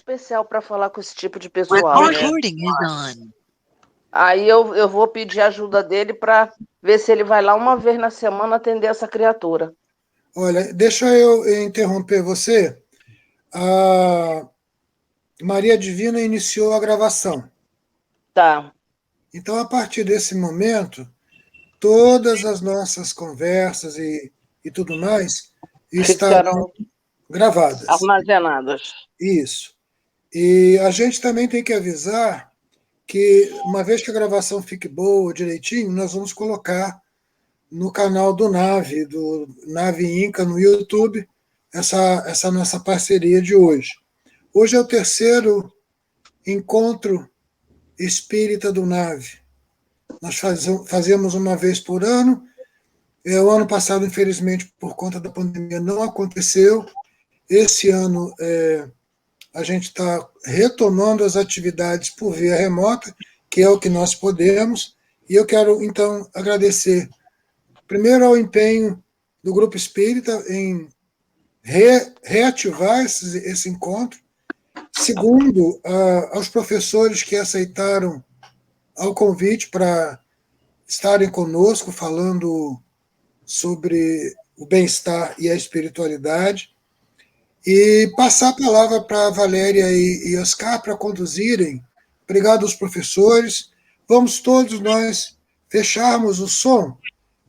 especial para falar com esse tipo de pessoal, né? Recording is on. Aí eu vou pedir ajuda dele para ver se ele vai lá uma vez na semana atender essa criatura. Olha, deixa eu interromper você. A Maria Divina iniciou a gravação. Tá. Então, a partir desse momento, todas as nossas conversas e tudo mais estarão Ficaram gravadas. armazenadas. Isso. E a gente também tem que avisar que, uma vez que a gravação fique boa, direitinho, nós vamos colocar no canal do Nave Inca, no YouTube, essa nossa parceria de hoje. Hoje é o terceiro encontro espírita do Nave. Nós fazemos uma vez por ano. O ano passado, infelizmente, por conta da pandemia, não aconteceu. Esse ano, a gente está retomando as atividades por via remota, que é o que nós podemos. E eu quero, então, agradecer, primeiro, ao empenho do Grupo Espírita em reativar esse encontro. Segundo, aos professores que aceitaram ao convite para estarem conosco falando sobre o bem-estar e a espiritualidade. E passar a palavra para a Valéria e Oscar para conduzirem. Obrigado aos professores. Vamos todos nós fecharmos o som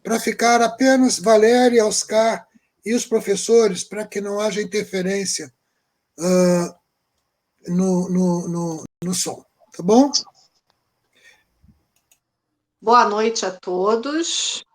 para ficar apenas Valéria, Oscar e os professores, para que não haja interferência no som. Tá bom? Boa noite a todos.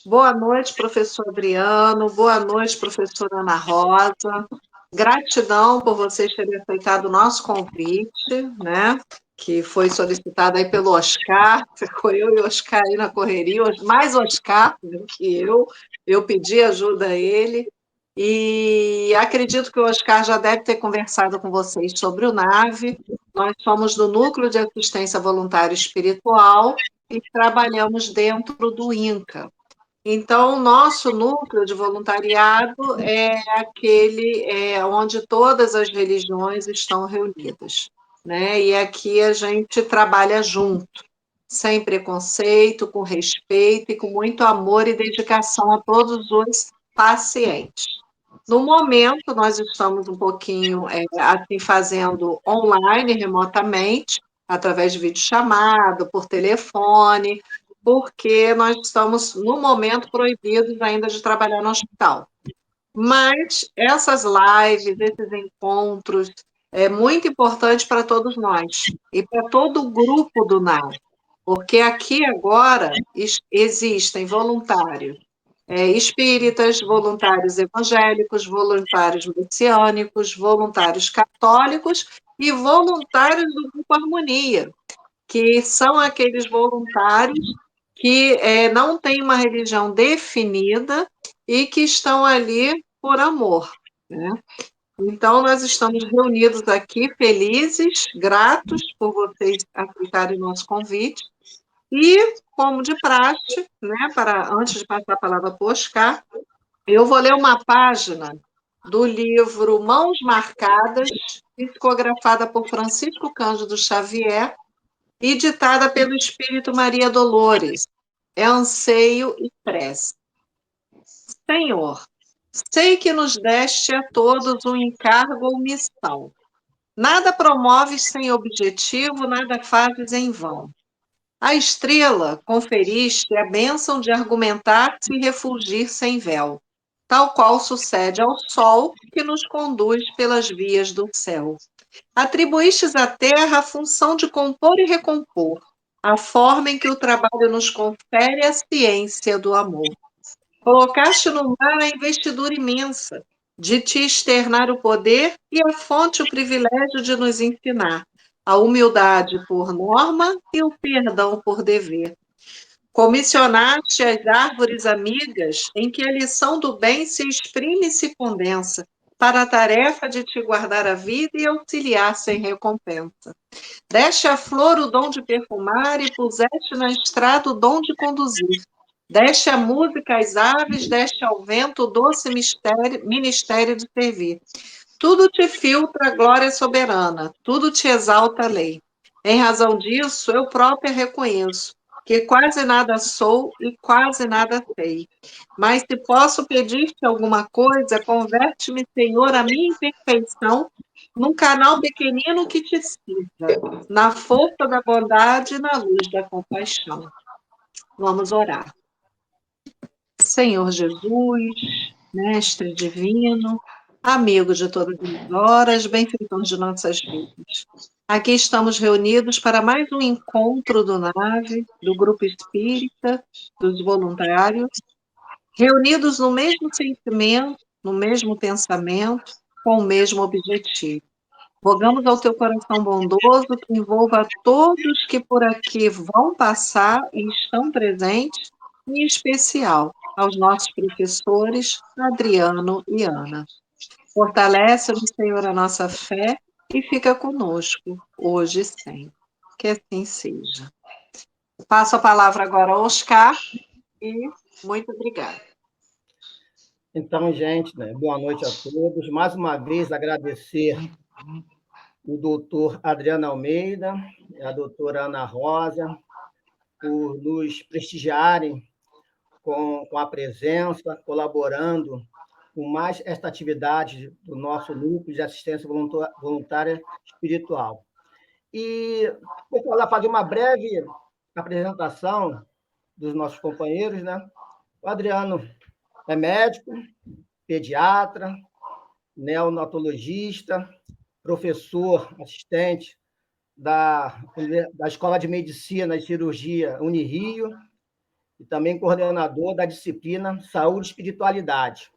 Boa noite, professor Adriano. Boa noite, professora Ana Rosa. Gratidão por vocês terem aceitado o nosso convite, né? Que foi solicitado aí pelo Oscar. Ficou eu e o Oscar aí na correria, mais Oscar do que eu. Eu pedi ajuda a ele. E acredito que o Oscar já deve ter conversado com vocês sobre o NAVE. Nós somos do Núcleo de Assistência Voluntária Espiritual e trabalhamos dentro do INCA. Então, o nosso núcleo de voluntariado é aquele onde todas as religiões estão reunidas, né? E aqui a gente trabalha junto, sem preconceito, com respeito e com muito amor e dedicação a todos os pacientes. No momento, nós estamos um pouquinho assim, fazendo online, remotamente, através de videochamada, por telefone, porque nós estamos, no momento, proibidos ainda de trabalhar no hospital. Mas essas lives, esses encontros, é muito importante para todos nós e para todo o grupo do NAR, porque aqui agora existem voluntários espíritas, voluntários evangélicos, voluntários messiânicos, voluntários católicos e voluntários do Grupo Harmonia, que são aqueles voluntários que não têm uma religião definida e que estão ali por amor, né? Então, nós estamos reunidos aqui, felizes, gratos por vocês aceitarem o nosso convite. E, como de praxe, né, antes de passar a palavra para o Oscar, eu vou ler uma página do livro Mãos Marcadas, psicografada por Francisco Cândido Xavier e ditada pelo Espírito Maria Dolores. É anseio e prece. Senhor, sei que nos deste a todos um encargo ou missão. Nada promoves sem objetivo, nada fazes em vão. A estrela conferiste a bênção de argumentar-se e refulgir sem véu, tal qual sucede ao sol que nos conduz pelas vias do céu. Atribuístes à terra a função de compor e recompor, a forma em que o trabalho nos confere a ciência do amor. Colocaste no mar a investidura imensa, de te externar o poder e a fonte o privilégio de nos ensinar, a humildade por norma e o perdão por dever. Comissionaste as árvores amigas, em que a lição do bem se exprime e se condensa, para a tarefa de te guardar a vida e auxiliar sem recompensa. Deste à flor o dom de perfumar e puseste na estrada o dom de conduzir. Deste à música às aves, deste ao vento o doce ministério de servir. Tudo te filtra a glória soberana, tudo te exalta a lei. Em razão disso, eu própria reconheço que quase nada sou e quase nada sei. Mas se posso pedir-te alguma coisa, converte-me, Senhor, a minha imperfeição num canal pequenino que te sirva, na força da bondade e na luz da compaixão. Vamos orar. Senhor Jesus, Mestre Divino, amigo de todas as horas, benfeitor de nossas vidas. Aqui estamos reunidos para mais um encontro do NAVE, do Grupo Espírita, dos voluntários, reunidos no mesmo sentimento, no mesmo pensamento, com o mesmo objetivo. Rogamos ao teu coração bondoso que envolva a todos que por aqui vão passar e estão presentes, em especial aos nossos professores Adriano e Ana. Fortalece-nos, Senhor, a nossa fé e fica conosco, hoje e sempre. Que assim seja. Passo a palavra agora ao Oscar e muito obrigada. Então, gente, né, boa noite a todos. Mais uma vez, agradecer o doutor Adriano Almeida e a doutora Ana Rosa por nos prestigiarem com a presença, colaborando com mais esta atividade do nosso núcleo de assistência voluntária espiritual. E vou fazer uma breve apresentação dos nossos companheiros, né? O Adriano é médico, pediatra, neonatologista, professor assistente da Escola de Medicina e Cirurgia Unirio e também coordenador da disciplina Saúde e Espiritualidade.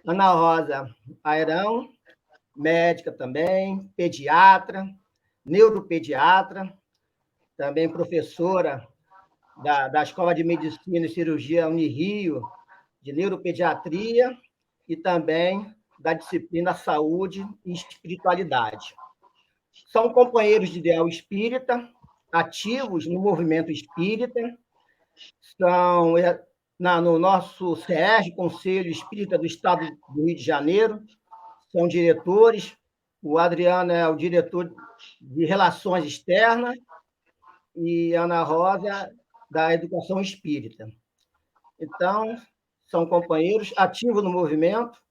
Ana Rosa Airão, médica também, pediatra, neuropediatra, também professora da Escola de Medicina e Cirurgia Unirio, de neuropediatria e também da disciplina Saúde e Espiritualidade. São companheiros de ideal espírita, ativos no movimento espírita, são no nosso CERJ, Conselho Espírita do Estado do Rio de Janeiro, são diretores, o Adriano é o diretor de Relações Externas e a Ana Rosa da Educação Espírita. Então, são companheiros ativos no movimento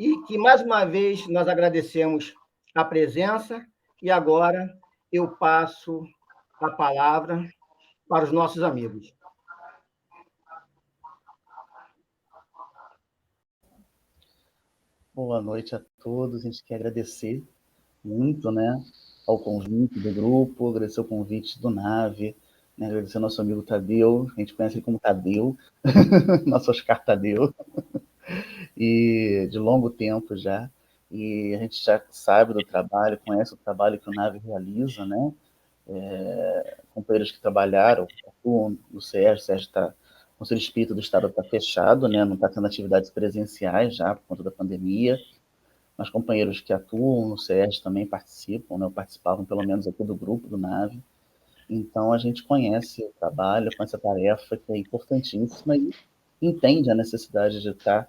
e que, mais uma vez, nós agradecemos a presença e agora eu passo a palavra para os nossos amigos. Boa noite a todos. A gente quer agradecer muito, né, ao convite do grupo, agradecer o convite do NAVE, né, agradecer ao nosso amigo Tadeu, a gente conhece ele como Tadeu, nosso Oscar Tadeu, e de longo tempo já, e a gente já sabe do trabalho, conhece o trabalho que o NAVE realiza, né, companheiros que trabalharam, atuam no SERJ, o SERJ está, o Conselho Espírita do Estado está fechado, né, não está tendo atividades presenciais já por conta da pandemia, mas companheiros que atuam no SERJ também participam, né, ou participavam pelo menos aqui do grupo do NAVE. Então, a gente conhece o trabalho, conhece a tarefa, que é importantíssima, e entende a necessidade de estar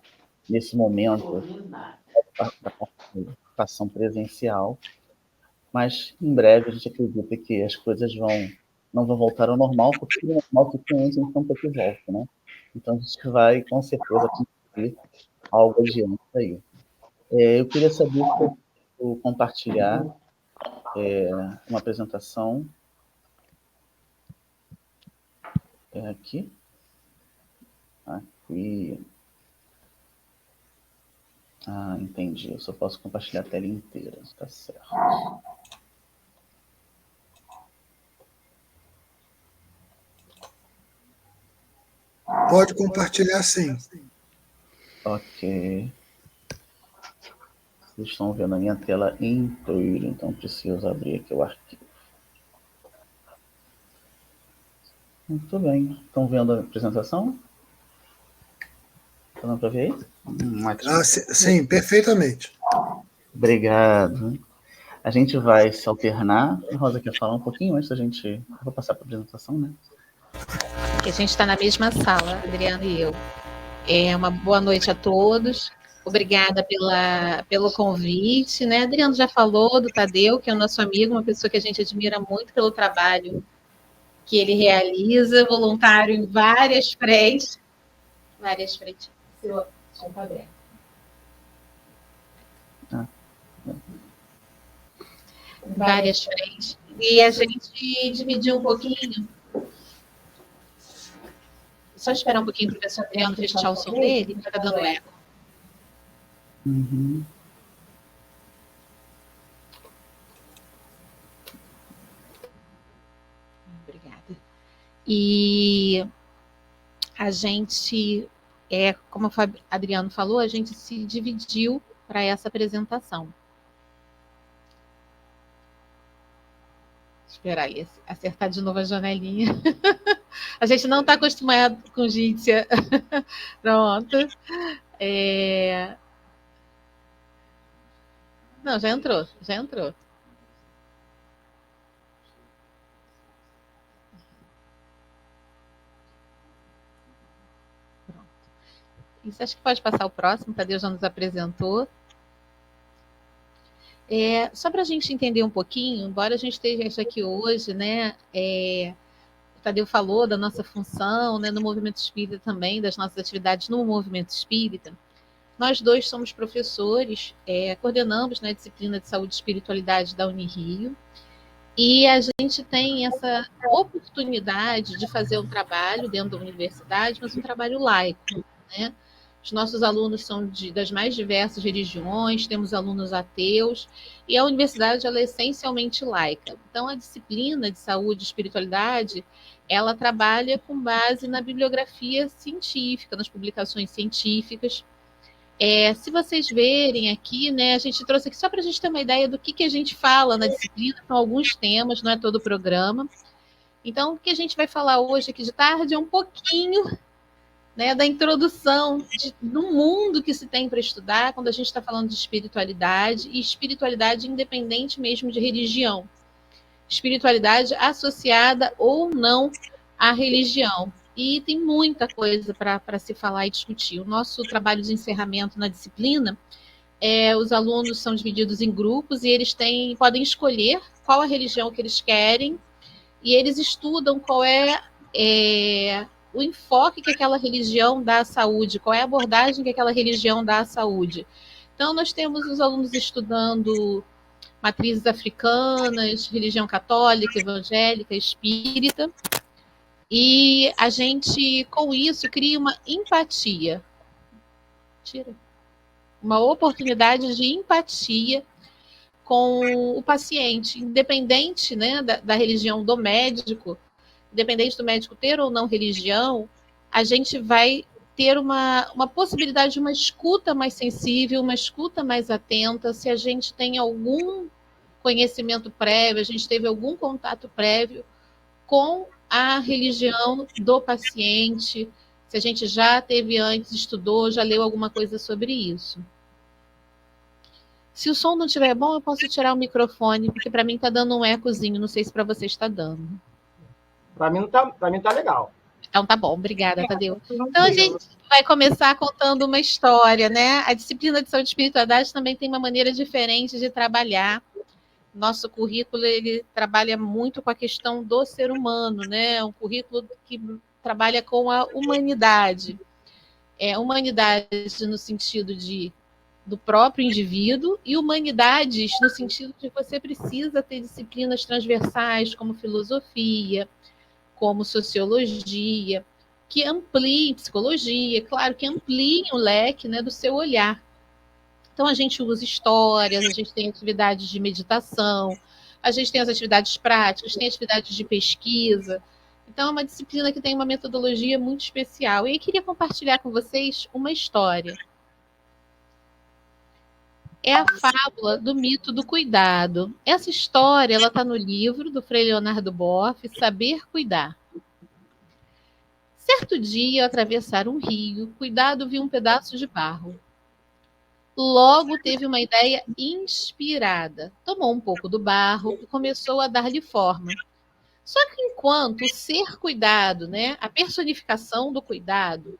nesse momento da participação presencial, mas em breve a gente acredita que as coisas não vão voltar ao normal, porque o normal que tem antes, então que volta, né? Então, a gente vai, com certeza, conseguir algo adiante aí. Eu queria saber se eu compartilhar uma apresentação. Aqui. Entendi. Eu só posso compartilhar a tela inteira. Está certo. Pode compartilhar, sim. Ok. Vocês estão vendo a minha tela inteira, então preciso abrir aqui o arquivo. Muito bem. Estão vendo a apresentação? Está dando para ver aí? Sim, perfeitamente. Obrigado. A gente vai se alternar. A Rosa quer falar um pouquinho antes da gente... Eu vou passar para a apresentação, né? Que a gente está na mesma sala, Adriano e eu. Uma boa noite a todos. Obrigada pelo convite, né? Adriano já falou do Tadeu, que é o nosso amigo, uma pessoa que a gente admira muito pelo trabalho que ele realiza, voluntário em várias frentes. Várias frentes. Seu som tá aberto. Várias frentes. E a gente dividiu um pouquinho. Só esperar um pouquinho para o professor Adriano fechar o som dele, que está dando eco. Uhum. Obrigada. E a gente, como o Adriano falou, a gente se dividiu para essa apresentação. Esperar aí, acertar de novo a janelinha. A gente não está acostumado com Jitsia. Pronto. Não, já entrou. Pronto. Isso, acho que pode passar o próximo, Tadeu já nos apresentou. Só para a gente entender um pouquinho, embora a gente esteja aqui hoje, né? O Tadeu falou da nossa função, né, no movimento espírita também, das nossas atividades no movimento espírita. Nós dois somos professores, coordenamos, né, a disciplina de saúde e espiritualidade da Unirio, e a gente tem essa oportunidade de fazer um trabalho dentro da universidade, mas um trabalho laico, né? Os nossos alunos são das mais diversas religiões, temos alunos ateus, e a universidade ela é essencialmente laica. Então, a disciplina de saúde e espiritualidade, ela trabalha com base na bibliografia científica, nas publicações científicas. Se vocês verem aqui, né, a gente trouxe aqui só para a gente ter uma ideia do que a gente fala na disciplina, são alguns temas, não é todo o programa. Então, o que a gente vai falar hoje aqui de tarde é um pouquinho, né, da introdução do mundo que se tem para estudar quando a gente está falando de espiritualidade, e espiritualidade independente mesmo de religião. Espiritualidade associada ou não à religião. E tem muita coisa para se falar e discutir. O nosso trabalho de encerramento na disciplina, os alunos são divididos em grupos e eles podem escolher qual a religião que eles querem, e eles estudam qual é o enfoque que aquela religião dá à saúde, qual é a abordagem que aquela religião dá à saúde. Então, nós temos os alunos estudando matrizes africanas, religião católica, evangélica, espírita, e a gente, com isso, cria uma empatia. Uma oportunidade de empatia com o paciente, independente, né, da religião do médico, independente do médico ter ou não religião, a gente vai ter uma possibilidade de uma escuta mais sensível, uma escuta mais atenta, se a gente tem algum conhecimento prévio, a gente teve algum contato prévio com a religião do paciente, se a gente já teve antes, estudou, já leu alguma coisa sobre isso. Se o som não estiver bom, eu posso tirar o microfone, porque para mim está dando um ecozinho, não sei se para você está dando. Para mim tá legal. Então tá bom, obrigada, Tadeu. Então a gente vai começar contando uma história, né? A disciplina de saúde e espiritualidade também tem uma maneira diferente de trabalhar. Nosso currículo, ele trabalha muito com a questão do ser humano, né? Um currículo que trabalha com a humanidade. Humanidade no sentido do próprio indivíduo, e humanidades no sentido de que você precisa ter disciplinas transversais, como filosofia, como sociologia, que ampliem psicologia, claro, que ampliem o leque, né, do seu olhar. Então, a gente usa histórias, a gente tem atividades de meditação, a gente tem as atividades práticas, tem atividades de pesquisa. Então, é uma disciplina que tem uma metodologia muito especial. E eu queria compartilhar com vocês uma história. É a fábula do mito do cuidado. Essa história ela está no livro do Frei Leonardo Boff, Saber Cuidar. Certo dia, ao atravessar um rio, Cuidado viu um pedaço de barro. Logo teve uma ideia inspirada. Tomou um pouco do barro e começou a dar-lhe forma. Só que enquanto o ser cuidado, né, a personificação do cuidado,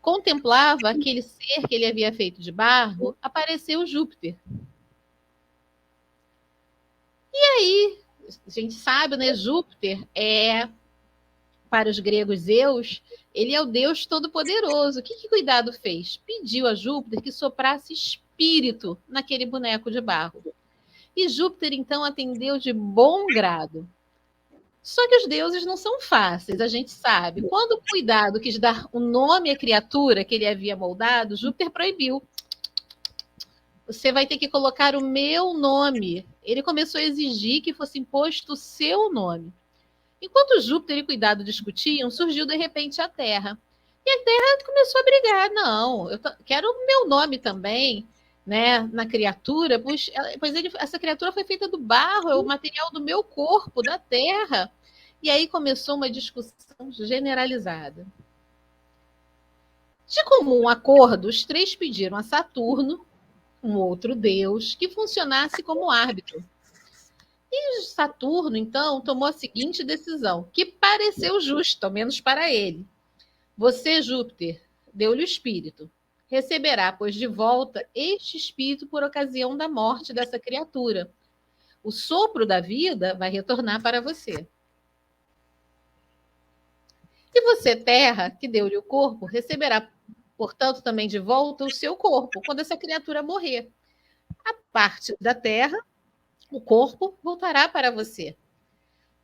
contemplava aquele ser que ele havia feito de barro, apareceu Júpiter. E aí, a gente sabe, né? Júpiter é, para os gregos, Zeus, ele é o Deus Todo-Poderoso. O que Cuidado fez? Pediu a Júpiter que soprasse espírito naquele boneco de barro. E Júpiter, então, atendeu de bom grado. Só que os deuses não são fáceis, a gente sabe. Quando o Cuidado quis dar o nome à criatura que ele havia moldado, Júpiter proibiu. Você vai ter que colocar o meu nome. Ele começou a exigir que fosse imposto o seu nome. Enquanto Júpiter e Cuidado discutiam, surgiu de repente a Terra. E a Terra começou a brigar. Não, eu quero o meu nome também, né, na criatura, pois essa criatura foi feita do barro, é o material do meu corpo, da Terra. E aí começou uma discussão generalizada. De comum acordo, os três pediram a Saturno, um outro deus, que funcionasse como árbitro. E Saturno, então, tomou a seguinte decisão, que pareceu justa, ao menos para ele. Você, Júpiter, deu-lhe o espírito. Receberá, pois, de volta este espírito por ocasião da morte dessa criatura. O sopro da vida vai retornar para você. E você, Terra, que deu-lhe o corpo, receberá, portanto, também de volta o seu corpo, quando essa criatura morrer. A parte da Terra, o corpo, voltará para você.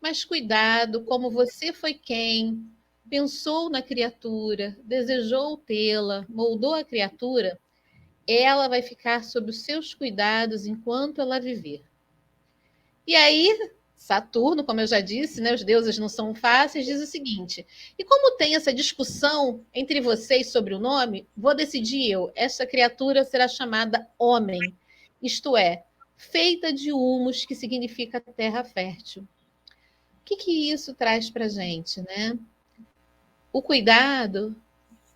Mas cuidado, como você foi quem pensou na criatura, desejou tê-la, moldou a criatura, ela vai ficar sob os seus cuidados enquanto ela viver. E aí, Saturno, como eu já disse, né, os deuses não são fáceis, diz o seguinte: e como tem essa discussão entre vocês sobre o nome, vou decidir eu, essa criatura será chamada homem, isto é, feita de humus, que significa terra fértil. O que isso traz para a gente, né? O cuidado,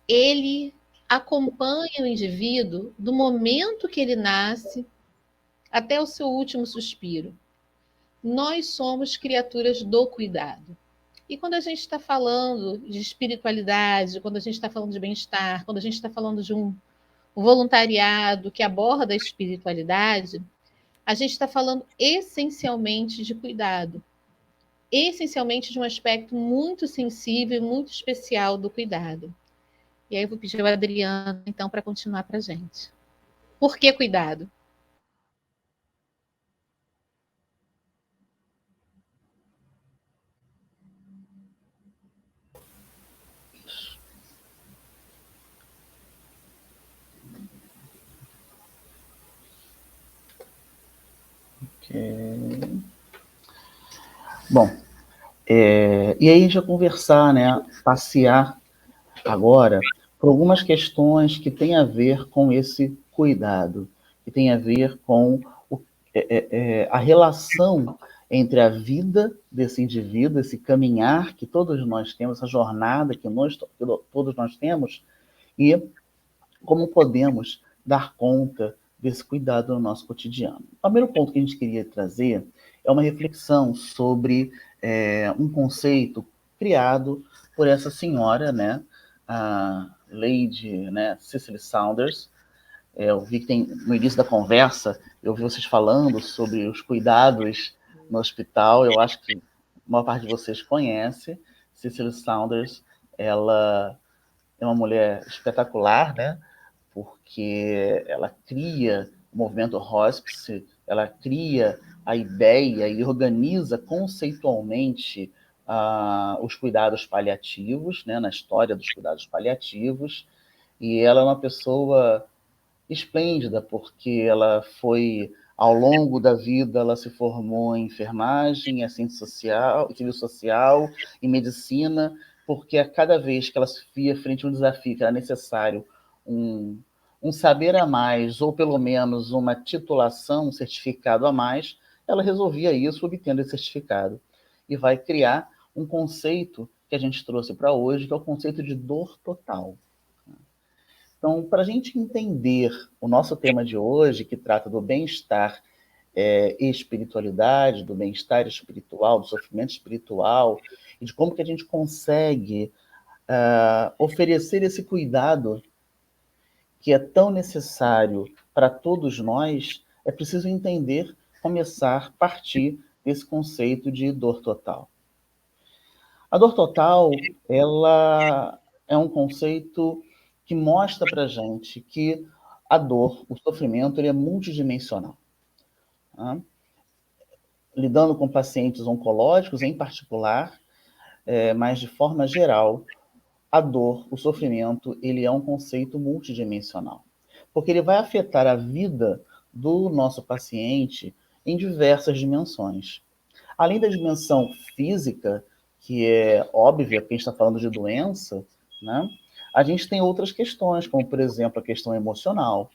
ele acompanha o indivíduo do momento que ele nasce até o seu último suspiro. Nós somos criaturas do cuidado. E quando a gente está falando de espiritualidade, quando a gente está falando de bem-estar, quando a gente está falando de um voluntariado que aborda a espiritualidade, a gente está falando essencialmente de cuidado. Essencialmente de um aspecto muito sensível e muito especial do cuidado. E aí eu vou pedir ao Adriano, então, para continuar para a gente. Por que cuidado? Okay. Bom, e aí a gente vai conversar, né, passear agora por algumas questões que têm a ver com esse cuidado, que tem a ver com a relação entre a vida desse indivíduo, esse caminhar que todos nós temos, essa jornada que todos nós temos, e como podemos dar conta desse cuidado no nosso cotidiano. O primeiro ponto que a gente queria trazer é uma reflexão sobre um conceito criado por essa senhora, né, a Lady, né, Cicely Saunders. Eu vi que no início da conversa, eu vi vocês falando sobre os cuidados no hospital. Eu acho que a maior parte de vocês conhece. Cicely Saunders, ela é uma mulher espetacular, né? Porque ela cria o movimento hospice, ela cria a ideia e organiza conceitualmente os cuidados paliativos, né, na história dos cuidados paliativos, e ela é uma pessoa esplêndida, porque ela foi, ao longo da vida, ela se formou em enfermagem, em assistência social, em serviço social, em medicina, porque a cada vez que ela se via frente a um desafio que era necessário um saber a mais, ou pelo menos uma titulação, um certificado a mais, ela resolvia isso obtendo esse certificado. E vai criar um conceito que a gente trouxe para hoje, que é o conceito de dor total. Então, para a gente entender o nosso tema de hoje, que trata do bem-estar e espiritualidade, do bem-estar espiritual, do sofrimento espiritual, e de como que a gente consegue oferecer esse cuidado que é tão necessário para todos nós, é preciso entender, começar, partir desse conceito de dor total. A dor total, ela é um conceito que mostra para a gente que a dor, o sofrimento, ele é multidimensional. Tá? Lidando com pacientes oncológicos em particular, mas de forma geral, a dor, o sofrimento, ele é um conceito multidimensional, porque ele vai afetar a vida do nosso paciente em diversas dimensões. Além da dimensão física, que é óbvia, porque a gente está falando de doença, né? A gente tem outras questões, como, por exemplo, a questão emocional,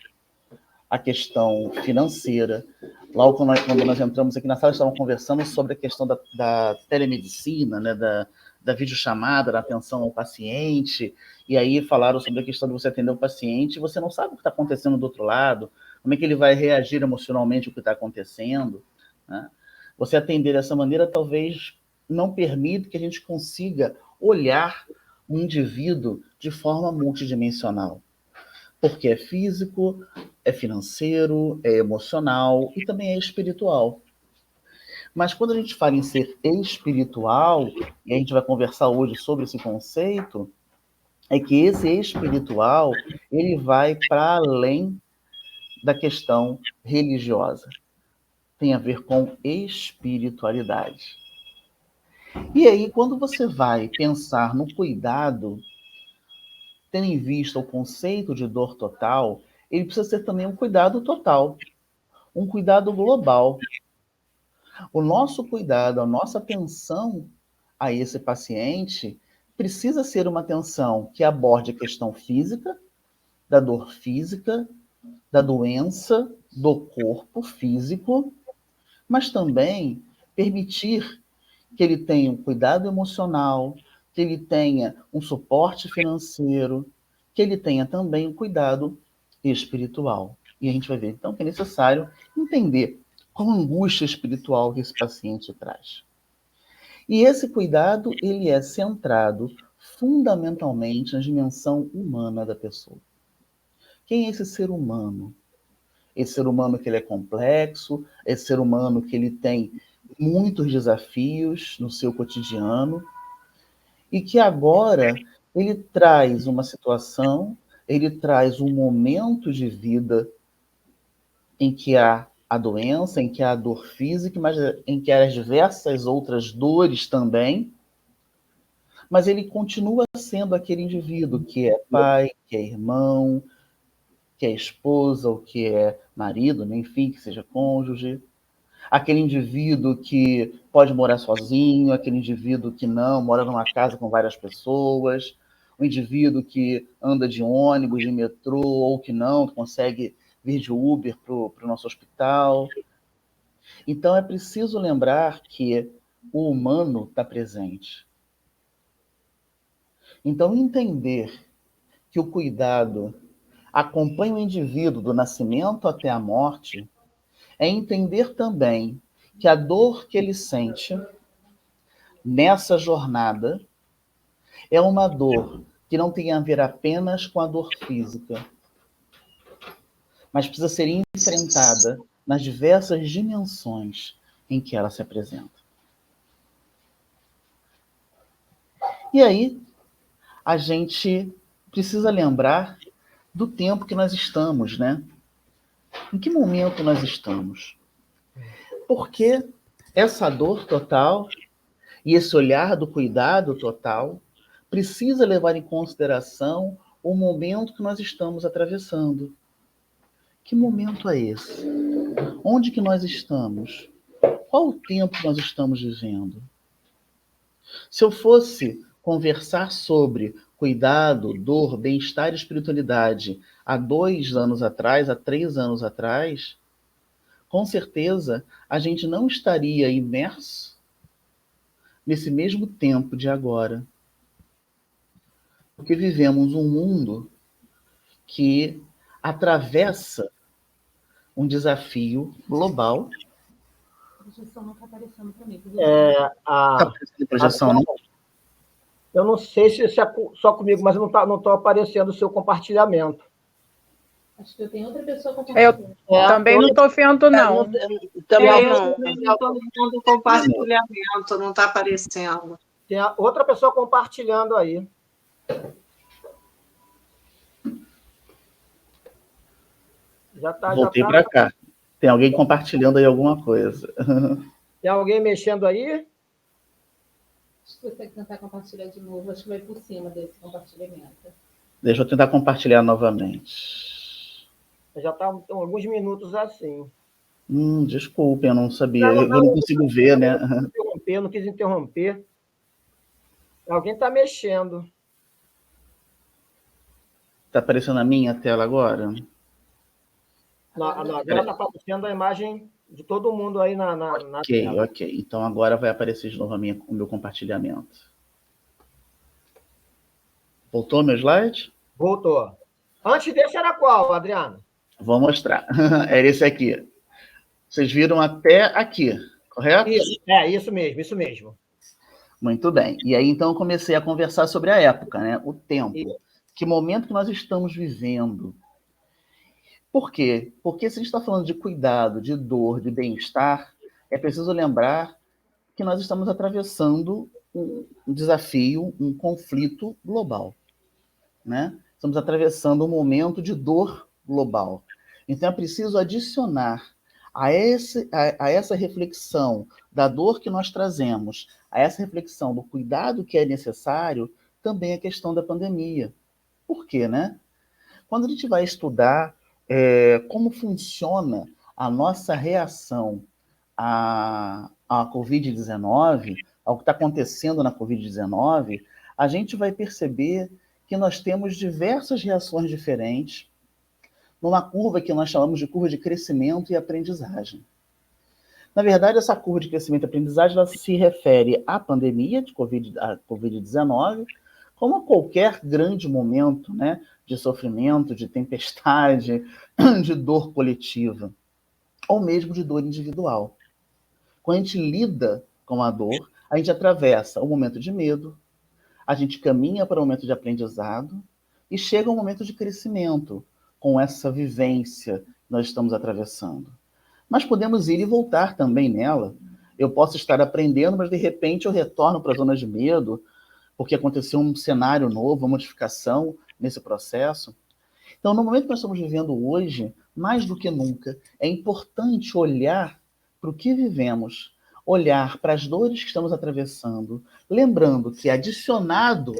a questão financeira. Lá, quando nós entramos aqui na sala, estavam conversando sobre a questão da telemedicina, né? da videochamada, da atenção ao paciente, e aí falaram sobre a questão de você atender o paciente e você não sabe o que está acontecendo do outro lado, como é que ele vai reagir emocionalmente ao que está acontecendo, né? Você atender dessa maneira talvez não permita que a gente consiga olhar um indivíduo de forma multidimensional, porque é físico, é financeiro, é emocional e também é espiritual. Mas quando a gente fala em ser espiritual, e a gente vai conversar hoje sobre esse conceito, é que esse espiritual, ele vai para além da questão religiosa. Tem a ver com espiritualidade. E aí, quando você vai pensar no cuidado, tendo em vista o conceito de dor total, ele precisa ser também um cuidado total, um cuidado global. O nosso cuidado, a nossa atenção a esse paciente precisa ser uma atenção que aborde a questão física, da dor física, da doença, do corpo físico, mas também permitir que ele tenha um cuidado emocional, que ele tenha um suporte financeiro, que ele tenha também um cuidado espiritual. E a gente vai ver, então, que é necessário entender qual a angústia espiritual que esse paciente traz. E esse cuidado, ele é centrado fundamentalmente na dimensão humana da pessoa. Quem é esse ser humano? Esse ser humano que ele é complexo, esse ser humano que ele tem muitos desafios no seu cotidiano e que agora ele traz uma situação, ele traz um momento de vida em que há a doença, em que há a dor física, mas em que há as diversas outras dores também, mas ele continua sendo aquele indivíduo que é pai, que é irmão, que é esposa, ou que é marido, né? Enfim, que seja cônjuge. Aquele indivíduo que pode morar sozinho, aquele indivíduo que não, mora numa casa com várias pessoas, o indivíduo que anda de ônibus, de metrô, ou que não, que consegue vir de Uber para o nosso hospital. Então é preciso lembrar que o humano está presente. Então entender que o cuidado acompanha o indivíduo do nascimento até a morte é entender também que a dor que ele sente nessa jornada é uma dor que não tem a ver apenas com a dor física, mas precisa ser enfrentada nas diversas dimensões em que ela se apresenta. E aí, a gente precisa lembrar do tempo que nós estamos, né? Em que momento nós estamos? Porque essa dor total e esse olhar do cuidado total precisa levar em consideração o momento que nós estamos atravessando. Que momento é esse? Onde que nós estamos? Qual o tempo que nós estamos vivendo? Se eu fosse conversar sobre cuidado, dor, bem-estar e espiritualidade há 2 anos atrás, há 3 anos atrás, com certeza a gente não estaria imerso nesse mesmo tempo de agora. Porque vivemos um mundo que atravessa um desafio global. A projeção não está aparecendo para mim. A Projeção, não? Eu não sei se é só comigo, mas não estou aparecendo o seu compartilhamento. Acho que eu tenho outra pessoa compartilhando. Também não estou vendo, não. Também Eu não. também não estou vendo o compartilhamento, não está aparecendo. Tem outra pessoa compartilhando aí. Voltei para cá. Tem alguém compartilhando aí alguma coisa. Tem alguém mexendo aí? Acho que você tem que tentar compartilhar de novo. Acho que vai por cima desse compartilhamento. Deixa eu tentar compartilhar novamente. Já está alguns minutos assim. Desculpe, eu não sabia. Eu não consigo ver, né? Não quis interromper. Alguém está mexendo. Está aparecendo a minha tela agora? Agora está aparecendo a imagem de todo mundo aí na tela. Ok. Então agora vai aparecer de novo o meu compartilhamento. Voltou meu slide? Voltou. Antes desse era qual, Adriano? Vou mostrar. Era esse aqui. Vocês viram até aqui, correto? Isso mesmo. Muito bem. E aí, então, eu comecei a conversar sobre a época, né? O tempo. Isso. Que momento que nós estamos vivendo. Por quê? Porque se a gente está falando de cuidado, de dor, de bem-estar, é preciso lembrar que nós estamos atravessando um desafio, um conflito global, né? Estamos atravessando um momento de dor global. Então, é preciso adicionar a essa reflexão da dor que nós trazemos, a essa reflexão do cuidado que é necessário, também a questão da pandemia. Por quê, né? Quando a gente vai estudar como funciona a nossa reação à Covid-19, ao que está acontecendo na Covid-19, a gente vai perceber que nós temos diversas reações diferentes numa curva que nós chamamos de curva de crescimento e aprendizagem. Na verdade, essa curva de crescimento e aprendizagem ela se refere à pandemia de Covid-19, como a qualquer grande momento, né, de sofrimento, de tempestade, de dor coletiva, ou mesmo de dor individual. Quando a gente lida com a dor, a gente atravessa um momento de medo, a gente caminha para um momento de aprendizado e chega um momento de crescimento com essa vivência que nós estamos atravessando. Mas podemos ir e voltar também nela. Eu posso estar aprendendo, mas de repente eu retorno para a zona de medo, porque aconteceu um cenário novo, uma modificação nesse processo. Então, no momento que nós estamos vivendo hoje, mais do que nunca, é importante olhar para o que vivemos, olhar para as dores que estamos atravessando, lembrando que, adicionado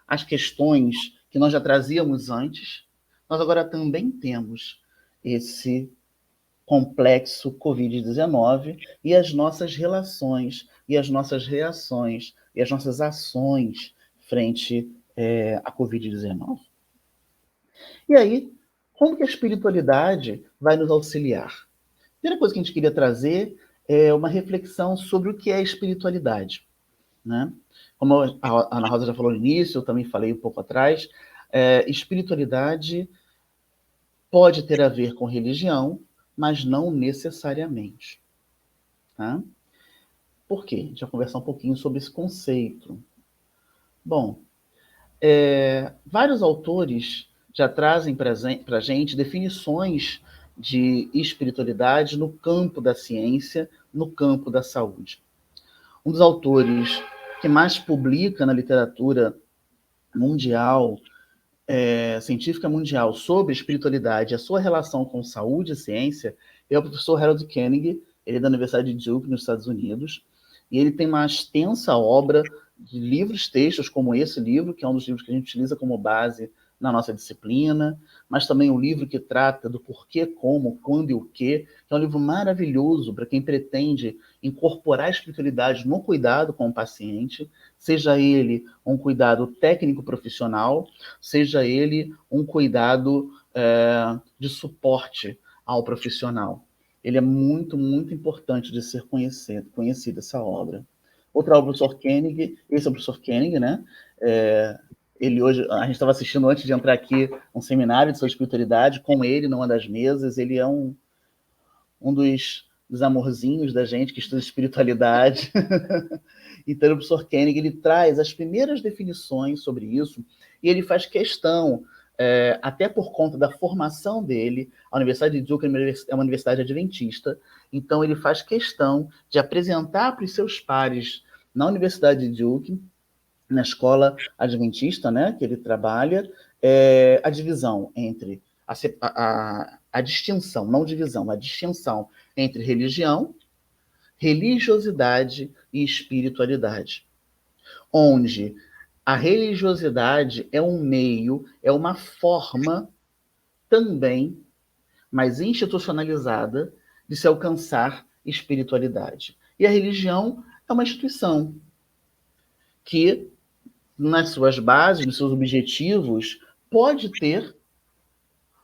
às questões que nós já trazíamos antes, nós agora também temos esse complexo Covid-19 e as nossas relações, e as nossas reações, e as nossas ações frente à Covid-19. E aí, como que a espiritualidade vai nos auxiliar? A primeira coisa que a gente queria trazer é uma reflexão sobre o que é espiritualidade, né? Como a Ana Rosa já falou no início, eu também falei um pouco atrás, espiritualidade pode ter a ver com religião, mas não necessariamente. Tá? Por quê? A gente vai conversar um pouquinho sobre esse conceito. Bom, vários autores já trazem para a gente definições de espiritualidade no campo da ciência, no campo da saúde. Um dos autores que mais publica na literatura mundial, científica mundial, sobre espiritualidade e a sua relação com saúde e ciência é o professor Harold Koenig. Ele é da Universidade de Duke, nos Estados Unidos, e ele tem uma extensa obra de livros, textos, como esse livro, que é um dos livros que a gente utiliza como base na nossa disciplina, mas também um livro que trata do porquê, como, quando e o quê, que é um livro maravilhoso para quem pretende incorporar a espiritualidade no cuidado com o paciente, seja ele um cuidado técnico-profissional, seja ele um cuidado de suporte ao profissional. Ele é muito, muito importante de ser conhecida essa obra. Outra obra do professor Koenig, esse é o professor Koenig, né? Ele hoje, a gente estava assistindo antes de entrar aqui um seminário de sua espiritualidade com ele numa das mesas. Ele é um dos dos amorzinhos da gente que estuda espiritualidade. Então, o professor Koenig, ele traz as primeiras definições sobre isso, e ele faz questão, até por conta da formação dele, a Universidade de Duke é uma universidade adventista, então ele faz questão de apresentar para os seus pares na Universidade de Duke, na escola adventista, né, que ele trabalha, a divisão entre a distinção, não divisão, a distinção entre religião, religiosidade e espiritualidade, onde a religiosidade é um meio, é uma forma também mais institucionalizada de se alcançar espiritualidade. E a religião é uma instituição que, nas suas bases, nos seus objetivos, pode ter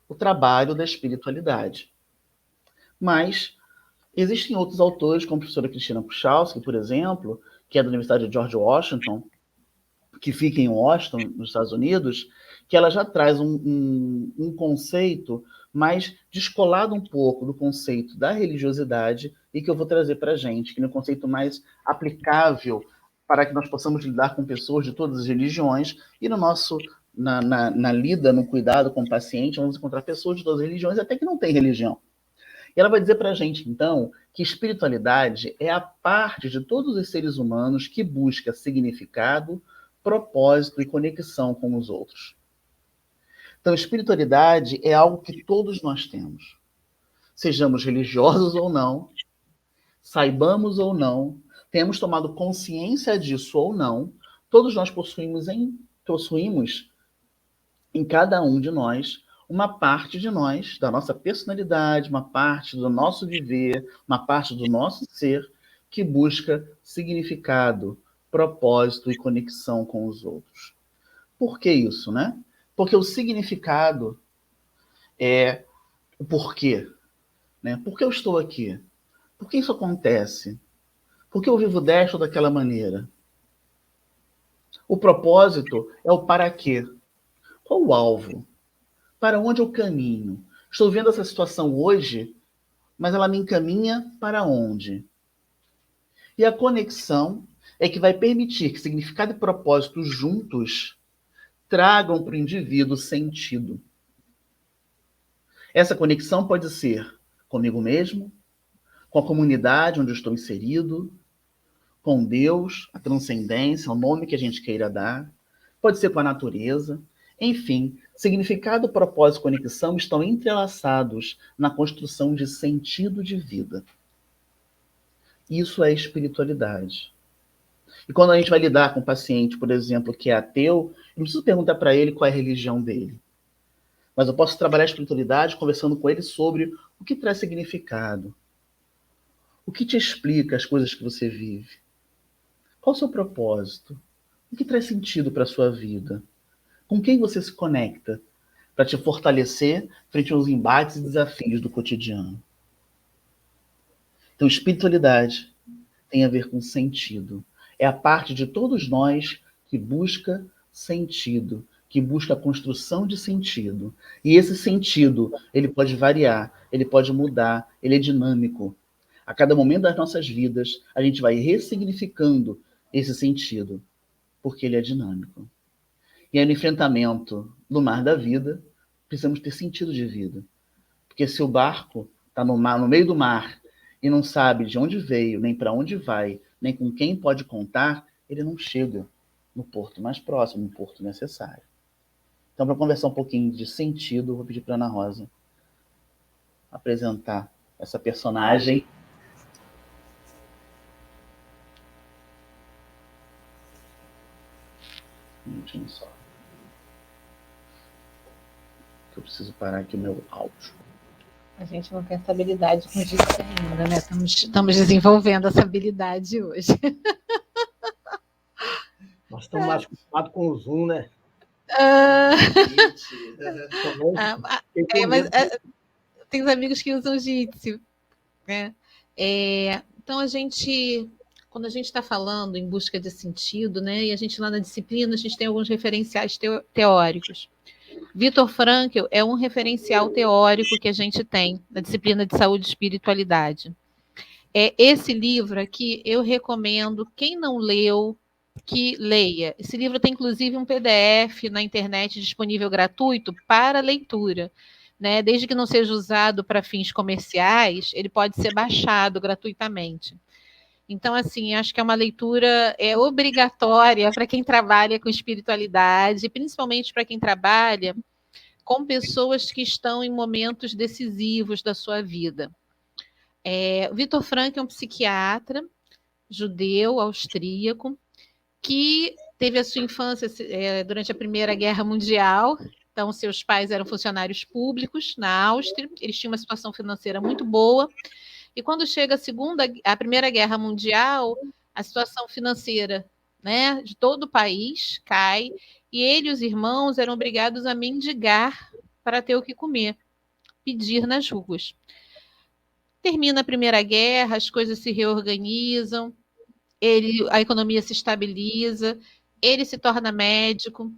o trabalho da espiritualidade. Mas existem outros autores, como a professora Cristina Puchalski, por exemplo, que é da Universidade de George Washington, que fica em Washington, nos Estados Unidos, que ela já traz um conceito mais descolado um pouco do conceito da religiosidade e que eu vou trazer para a gente, que é um conceito mais aplicável para que nós possamos lidar com pessoas de todas as religiões e no nosso na lida, no cuidado com o paciente, vamos encontrar pessoas de todas as religiões, até que não tem religião. E ela vai dizer para a gente, então, que espiritualidade é a parte de todos os seres humanos que busca significado, propósito e conexão com os outros. Então, espiritualidade é algo que todos nós temos. Sejamos religiosos ou não, saibamos ou não, tenhamos tomado consciência disso ou não, todos nós possuímos em cada um de nós uma parte de nós, da nossa personalidade, uma parte do nosso viver, uma parte do nosso ser que busca significado, propósito e conexão com os outros. Por que isso, né? Porque o significado é o porquê, né? Por que eu estou aqui? Por que isso acontece? Por que eu vivo desta ou daquela maneira? O propósito é o para quê. Qual o alvo? Para onde eu caminho? Estou vendo essa situação hoje, mas ela me encaminha para onde? E a conexão é que vai permitir que significado e propósito juntos tragam para o indivíduo sentido. Essa conexão pode ser comigo mesmo, com a comunidade onde eu estou inserido, com Deus, a transcendência, o nome que a gente queira dar, pode ser com a natureza. Enfim, significado, propósito e conexão estão entrelaçados na construção de sentido de vida. Isso é espiritualidade. E quando a gente vai lidar com um paciente, por exemplo, que é ateu, eu não preciso perguntar para ele qual é a religião dele. Mas eu posso trabalhar a espiritualidade conversando com ele sobre o que traz significado. O que te explica as coisas que você vive? Qual o seu propósito? O que traz sentido para a sua vida? Com quem você se conecta para te fortalecer frente aos embates e desafios do cotidiano? Então, espiritualidade tem a ver com sentido. É a parte de todos nós que busca sentido, que busca a construção de sentido. E esse sentido, ele pode variar, ele pode mudar, ele é dinâmico. A cada momento das nossas vidas, a gente vai ressignificando esse sentido, porque ele é dinâmico. E aí, no enfrentamento do mar da vida, precisamos ter sentido de vida. Porque se o barco está no meio do mar, e não sabe de onde veio, nem para onde vai, nem com quem pode contar, ele não chega no porto mais próximo, no porto necessário. Então, para conversar um pouquinho de sentido, vou pedir para a Ana Rosa apresentar essa personagem. Um minutinho só. Eu preciso parar aqui o meu áudio. A gente não tem essa habilidade com isso ainda, né? Estamos desenvolvendo essa habilidade hoje. Nós estamos mais acostumados com o Zoom, né? Tem os amigos que usam Jitsi, né? Então, quando a gente está falando em busca de sentido, né? E a gente lá na disciplina, a gente tem alguns referenciais teóricos. Viktor Frankl é um referencial teórico que a gente tem na disciplina de saúde e espiritualidade. Esse livro aqui eu recomendo, quem não leu, que leia. Esse livro tem, inclusive, um PDF na internet disponível gratuito para leitura. Né? Desde que não seja usado para fins comerciais, ele pode ser baixado gratuitamente. Então, assim, acho que é uma leitura obrigatória para quem trabalha com espiritualidade, principalmente para quem trabalha com pessoas que estão em momentos decisivos da sua vida. O Viktor Frankl é um psiquiatra judeu, austríaco, que teve a sua infância durante a Primeira Guerra Mundial. Então, seus pais eram funcionários públicos na Áustria, eles tinham uma situação financeira muito boa, e quando chega a Primeira Guerra Mundial, a situação financeira, né, de todo o país cai, e ele e os irmãos eram obrigados a mendigar para ter o que comer, pedir nas ruas. Termina a Primeira Guerra, as coisas se reorganizam, a economia se estabiliza, ele se torna médico,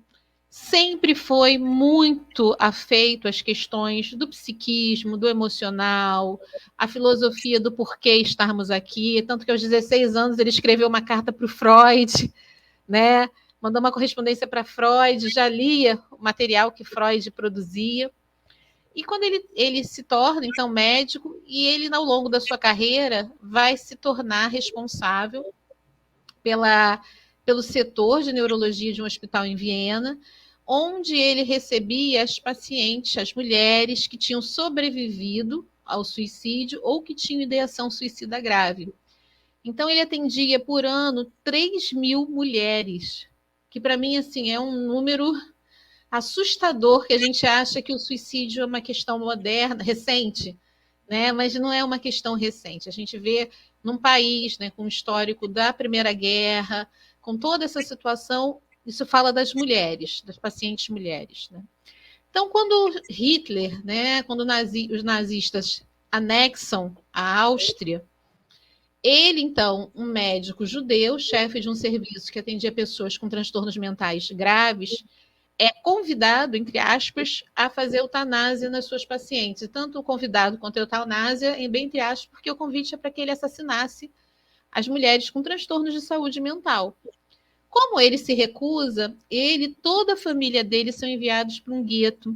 sempre foi muito afeito às questões do psiquismo, do emocional, a filosofia do porquê estarmos aqui, tanto que aos 16 anos ele escreveu uma carta para o Freud, né? Mandou uma correspondência para Freud, já lia o material que Freud produzia. E quando ele se torna, então, médico, e ele, ao longo da sua carreira, vai se tornar responsável pelo setor de neurologia de um hospital em Viena, onde ele recebia as pacientes, as mulheres que tinham sobrevivido ao suicídio ou que tinham ideação suicida grave. Então, ele atendia por ano 3.000 mulheres, que para mim assim, é um número assustador, que a gente acha que o suicídio é uma questão moderna, recente, né? Mas não é uma questão recente. A gente vê num país, né, com o histórico da Primeira Guerra, com toda essa situação, isso fala das mulheres, das pacientes mulheres. Né? Então, quando Hitler, né, quando os nazistas anexam a Áustria, ele, então, um médico judeu, chefe de um serviço que atendia pessoas com transtornos mentais graves, é convidado, entre aspas, a fazer eutanásia nas suas pacientes. Tanto o convidado quanto a eutanásia, bem entre aspas, porque o convite é para que ele assassinasse as mulheres com transtornos de saúde mental. Como ele se recusa, ele e toda a família dele são enviados para um gueto.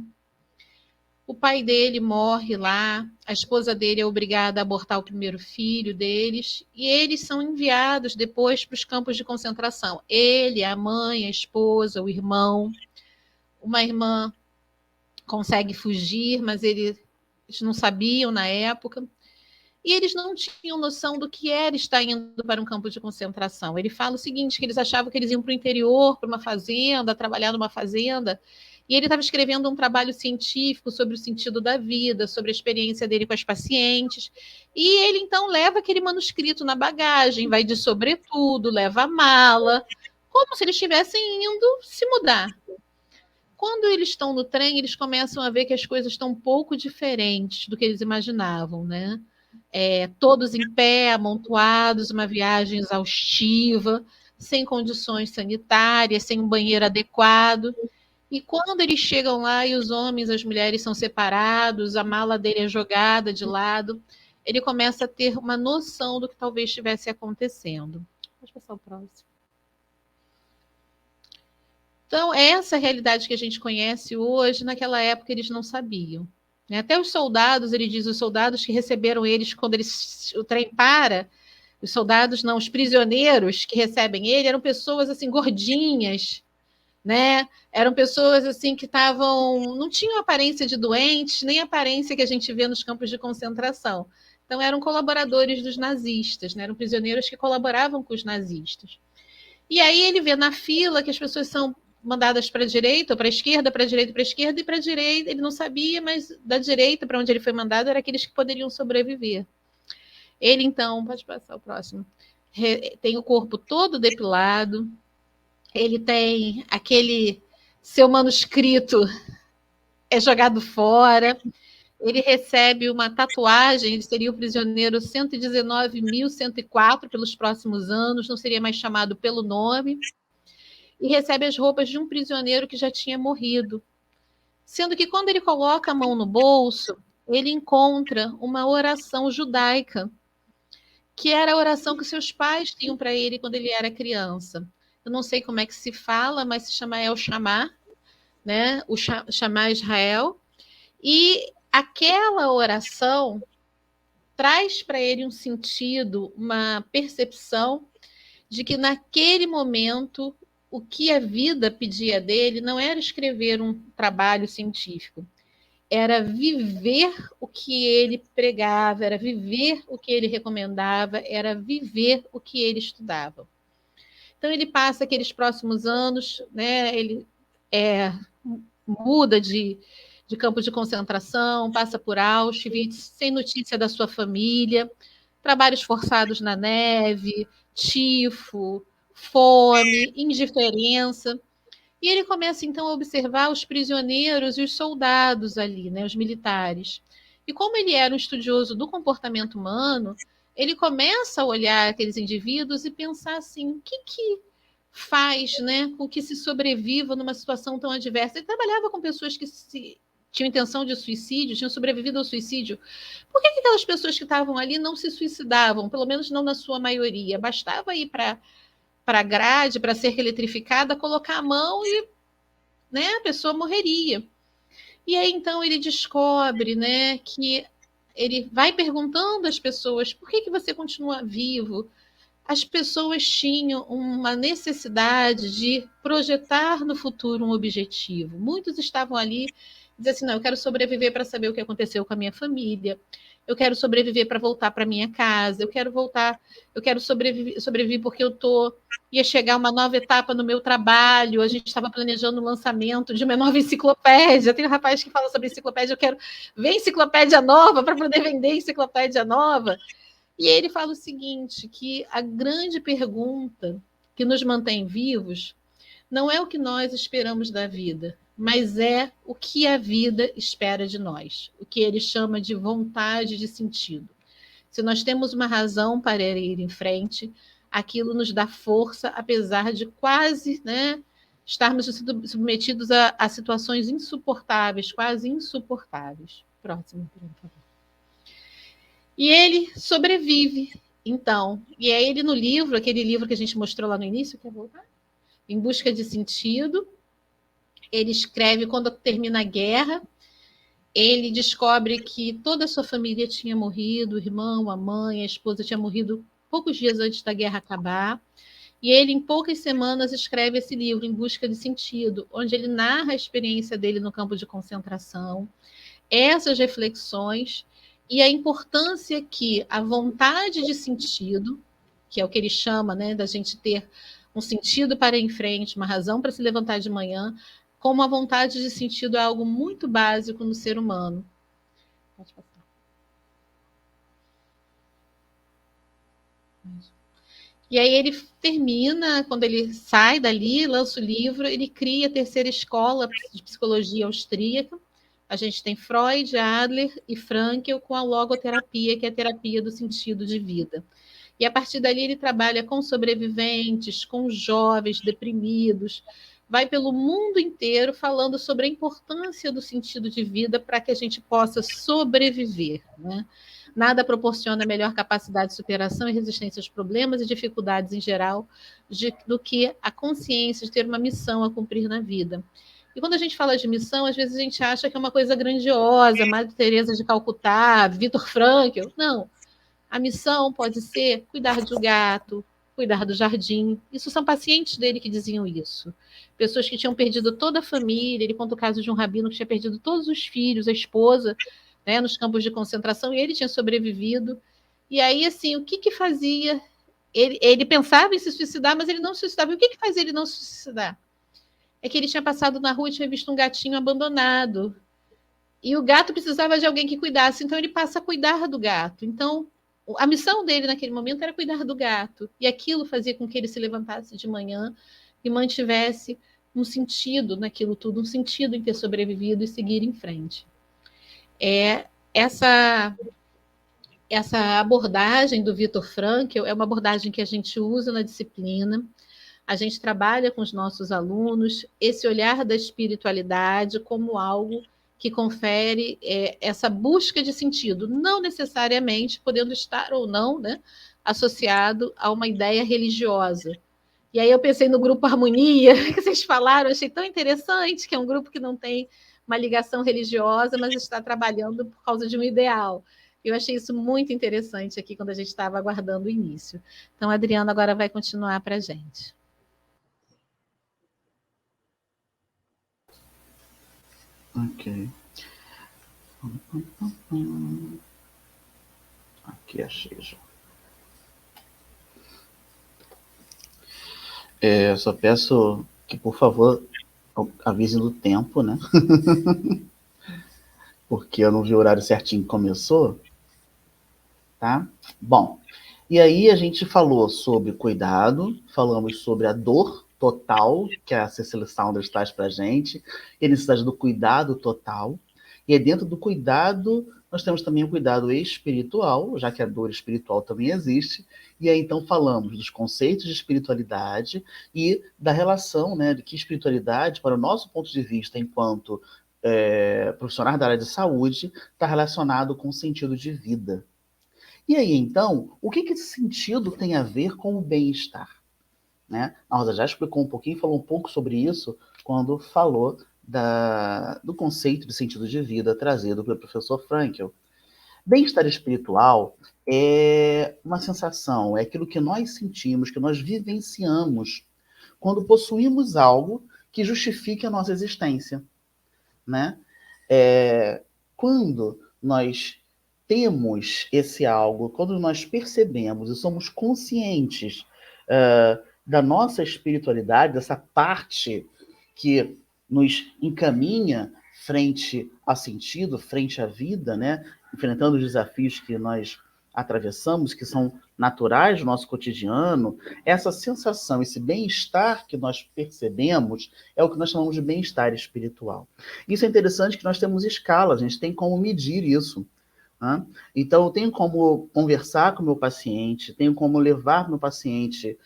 O pai dele morre lá, a esposa dele é obrigada a abortar o primeiro filho deles, e eles são enviados depois para os campos de concentração. Ele, a mãe, a esposa, o irmão. Uma irmã consegue fugir, mas eles não sabiam na época. E eles não tinham noção do que era estar indo para um campo de concentração. Ele fala o seguinte, que eles achavam que eles iam para o interior, para uma fazenda, trabalhar numa fazenda, e ele estava escrevendo um trabalho científico sobre o sentido da vida, sobre a experiência dele com as pacientes, e ele então leva aquele manuscrito na bagagem, vai de sobretudo, leva a mala, como se eles estivessem indo se mudar. Quando eles estão no trem, eles começam a ver que as coisas estão um pouco diferentes do que eles imaginavam, né? Todos em pé, amontoados, uma viagem exaustiva, sem condições sanitárias, sem um banheiro adequado. E quando eles chegam lá e os homens e as mulheres são separados, a mala dele é jogada de lado, ele começa a ter uma noção do que talvez estivesse acontecendo. Pode passar o próximo. Então, essa é a realidade que a gente conhece hoje, naquela época eles não sabiam. Até os soldados, ele diz, os soldados que receberam eles quando o trem para, os soldados não, os prisioneiros que recebem ele, eram pessoas assim gordinhas, né? Eram pessoas assim que não tinham aparência de doentes, nem aparência que a gente vê nos campos de concentração. Então, eram colaboradores dos nazistas, né? Eram prisioneiros que colaboravam com os nazistas. E aí ele vê na fila que as pessoas são mandadas para a direita, ou para a esquerda, para a direita, para a esquerda, e para a direita, ele não sabia, mas da direita para onde ele foi mandado, era aqueles que poderiam sobreviver. Ele, então, pode passar o próximo, tem o corpo todo depilado, ele tem aquele seu manuscrito jogado fora, ele recebe uma tatuagem, ele seria o prisioneiro 119.104 pelos próximos anos, não seria mais chamado pelo nome, e recebe as roupas de um prisioneiro que já tinha morrido. Sendo que quando ele coloca a mão no bolso, ele encontra uma oração judaica, que era a oração que seus pais tinham para ele quando ele era criança. Eu não sei como é que se fala, mas se chama El Shammah, né? O Shammah Israel. E aquela oração traz para ele um sentido, uma percepção de que naquele momento o que a vida pedia dele não era escrever um trabalho científico, era viver o que ele pregava, era viver o que ele recomendava, era viver o que ele estudava. Então ele passa aqueles próximos anos, né, ele muda de campo de concentração, passa por Auschwitz, sem notícia da sua família, trabalhos forçados na neve, tifo, fome, indiferença. E ele começa, então, a observar os prisioneiros e os soldados ali, né, os militares. E como ele era um estudioso do comportamento humano, ele começa a olhar aqueles indivíduos e pensar assim, o que faz, né, com que se sobreviva numa situação tão adversa? Ele trabalhava com pessoas que tinham intenção de suicídio, tinham sobrevivido ao suicídio. Por que aquelas pessoas que estavam ali não se suicidavam? Pelo menos não na sua maioria. Bastava ir para a grade, para ser eletrificada, colocar a mão e, né, a pessoa morreria. E aí, então, ele descobre, né, que ele vai perguntando às pessoas, por que você continua vivo? As pessoas tinham uma necessidade de projetar no futuro um objetivo. Muitos estavam ali dizendo assim, não, eu quero sobreviver para saber o que aconteceu com a minha família, eu quero sobreviver para voltar para minha casa, eu quero sobreviver porque ia chegar uma nova etapa no meu trabalho, a gente estava planejando o lançamento de uma nova enciclopédia, tem um rapaz que fala sobre enciclopédia, eu quero ver enciclopédia nova para poder vender enciclopédia nova. E ele fala o seguinte, que a grande pergunta que nos mantém vivos não é o que nós esperamos da vida, mas é o que a vida espera de nós, o que ele chama de vontade de sentido. Se nós temos uma razão para ir em frente, aquilo nos dá força, apesar de quase, né, estarmos submetidos a situações insuportáveis, quase insuportáveis. Próximo, por favor. E ele sobrevive, então. E é ele no livro, aquele livro que a gente mostrou lá no início, quer voltar? Em Busca de Sentido. Ele escreve quando termina a guerra, ele descobre que toda a sua família tinha morrido, o irmão, a mãe, a esposa tinha morrido poucos dias antes da guerra acabar. E ele, em poucas semanas, escreve esse livro, Em Busca de Sentido, onde ele narra a experiência dele no campo de concentração, essas reflexões e a importância que a vontade de sentido, que é o que ele chama, né, da gente ter um sentido para ir em frente, uma razão para se levantar de manhã, como a vontade de sentido é algo muito básico no ser humano. Pode passar. E aí ele termina, quando ele sai dali, lança o livro, ele cria a terceira escola de psicologia austríaca. A gente tem Freud, Adler e Frankl com a logoterapia, que é a terapia do sentido de vida. E a partir dali ele trabalha com sobreviventes, com jovens deprimidos, vai pelo mundo inteiro falando sobre a importância do sentido de vida para que a gente possa sobreviver, né? Nada proporciona melhor capacidade de superação e resistência aos problemas e dificuldades em geral do que a consciência de ter uma missão a cumprir na vida. E quando a gente fala de missão, às vezes a gente acha que é uma coisa grandiosa, Madre Teresa de Calcutá, Viktor Frankl. Não. A missão pode ser cuidar do gato, cuidar do jardim. Isso são pacientes dele que diziam isso. Pessoas que tinham perdido toda a família. Ele conta o caso de um rabino que tinha perdido todos os filhos, a esposa, né, nos campos de concentração, e ele tinha sobrevivido. E aí, assim, o que fazia? Ele pensava em se suicidar, mas ele não se suicidava. E o que fazia ele não se suicidar? É que ele tinha passado na rua e tinha visto um gatinho abandonado. E o gato precisava de alguém que cuidasse, então ele passa a cuidar do gato. Então, a missão dele naquele momento era cuidar do gato. E aquilo fazia com que ele se levantasse de manhã e mantivesse um sentido naquilo tudo, um sentido em ter sobrevivido e seguir em frente. Essa abordagem do Viktor Frankl é uma abordagem que a gente usa na disciplina. A gente trabalha com os nossos alunos esse olhar da espiritualidade como algo que confere essa busca de sentido, não necessariamente podendo estar ou não, né, associado a uma ideia religiosa. E aí eu pensei no grupo Harmonia, que vocês falaram, achei tão interessante, que é um grupo que não tem uma ligação religiosa, mas está trabalhando por causa de um ideal. Eu achei isso muito interessante aqui quando a gente estava aguardando o início. Então, a Adriana agora vai continuar para a gente. Ok. Aqui achei já. Só peço que, por favor, avisem do tempo, né? Porque eu não vi o horário certinho que começou. Tá? Bom, e aí a gente falou sobre cuidado, falamos sobre a dor total, que a Cecily Saunders traz para a gente, e a necessidade do cuidado total. E aí dentro do cuidado, nós temos também o cuidado espiritual, já que a dor espiritual também existe. E aí então falamos dos conceitos de espiritualidade e da relação, né, de que espiritualidade, para o nosso ponto de vista enquanto profissionais da área de saúde, está relacionado com o sentido de vida. E aí, então, o que esse sentido tem a ver com o bem-estar? Né? A Rosa já explicou um pouquinho, falou um pouco sobre isso quando falou do conceito de sentido de vida trazido pelo professor Frankl. Bem-estar espiritual é uma sensação, é aquilo que nós sentimos, que nós vivenciamos quando possuímos algo que justifique a nossa existência. Né? Quando nós temos esse algo, quando nós percebemos e somos conscientes da nossa espiritualidade, dessa parte que nos encaminha frente ao sentido, frente à vida, né? Enfrentando os desafios que nós atravessamos, que são naturais do nosso cotidiano, essa sensação, esse bem-estar que nós percebemos é o que nós chamamos de bem-estar espiritual. Isso é interessante que nós temos escalas, a gente tem como medir isso. Né? Então, eu tenho como conversar com o meu paciente, tenho como levar para o meu paciente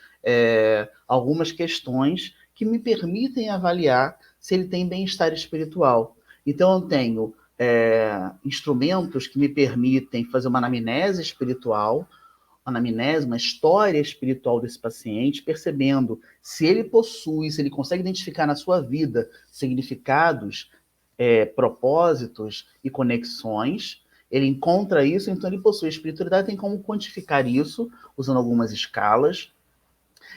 algumas questões que me permitem avaliar se ele tem bem-estar espiritual. Então, eu tenho instrumentos que me permitem fazer uma anamnese espiritual, uma história espiritual desse paciente, percebendo se ele possui, se ele consegue identificar na sua vida significados, propósitos e conexões. Ele encontra isso, então ele possui espiritualidade, tem como quantificar isso, usando algumas escalas.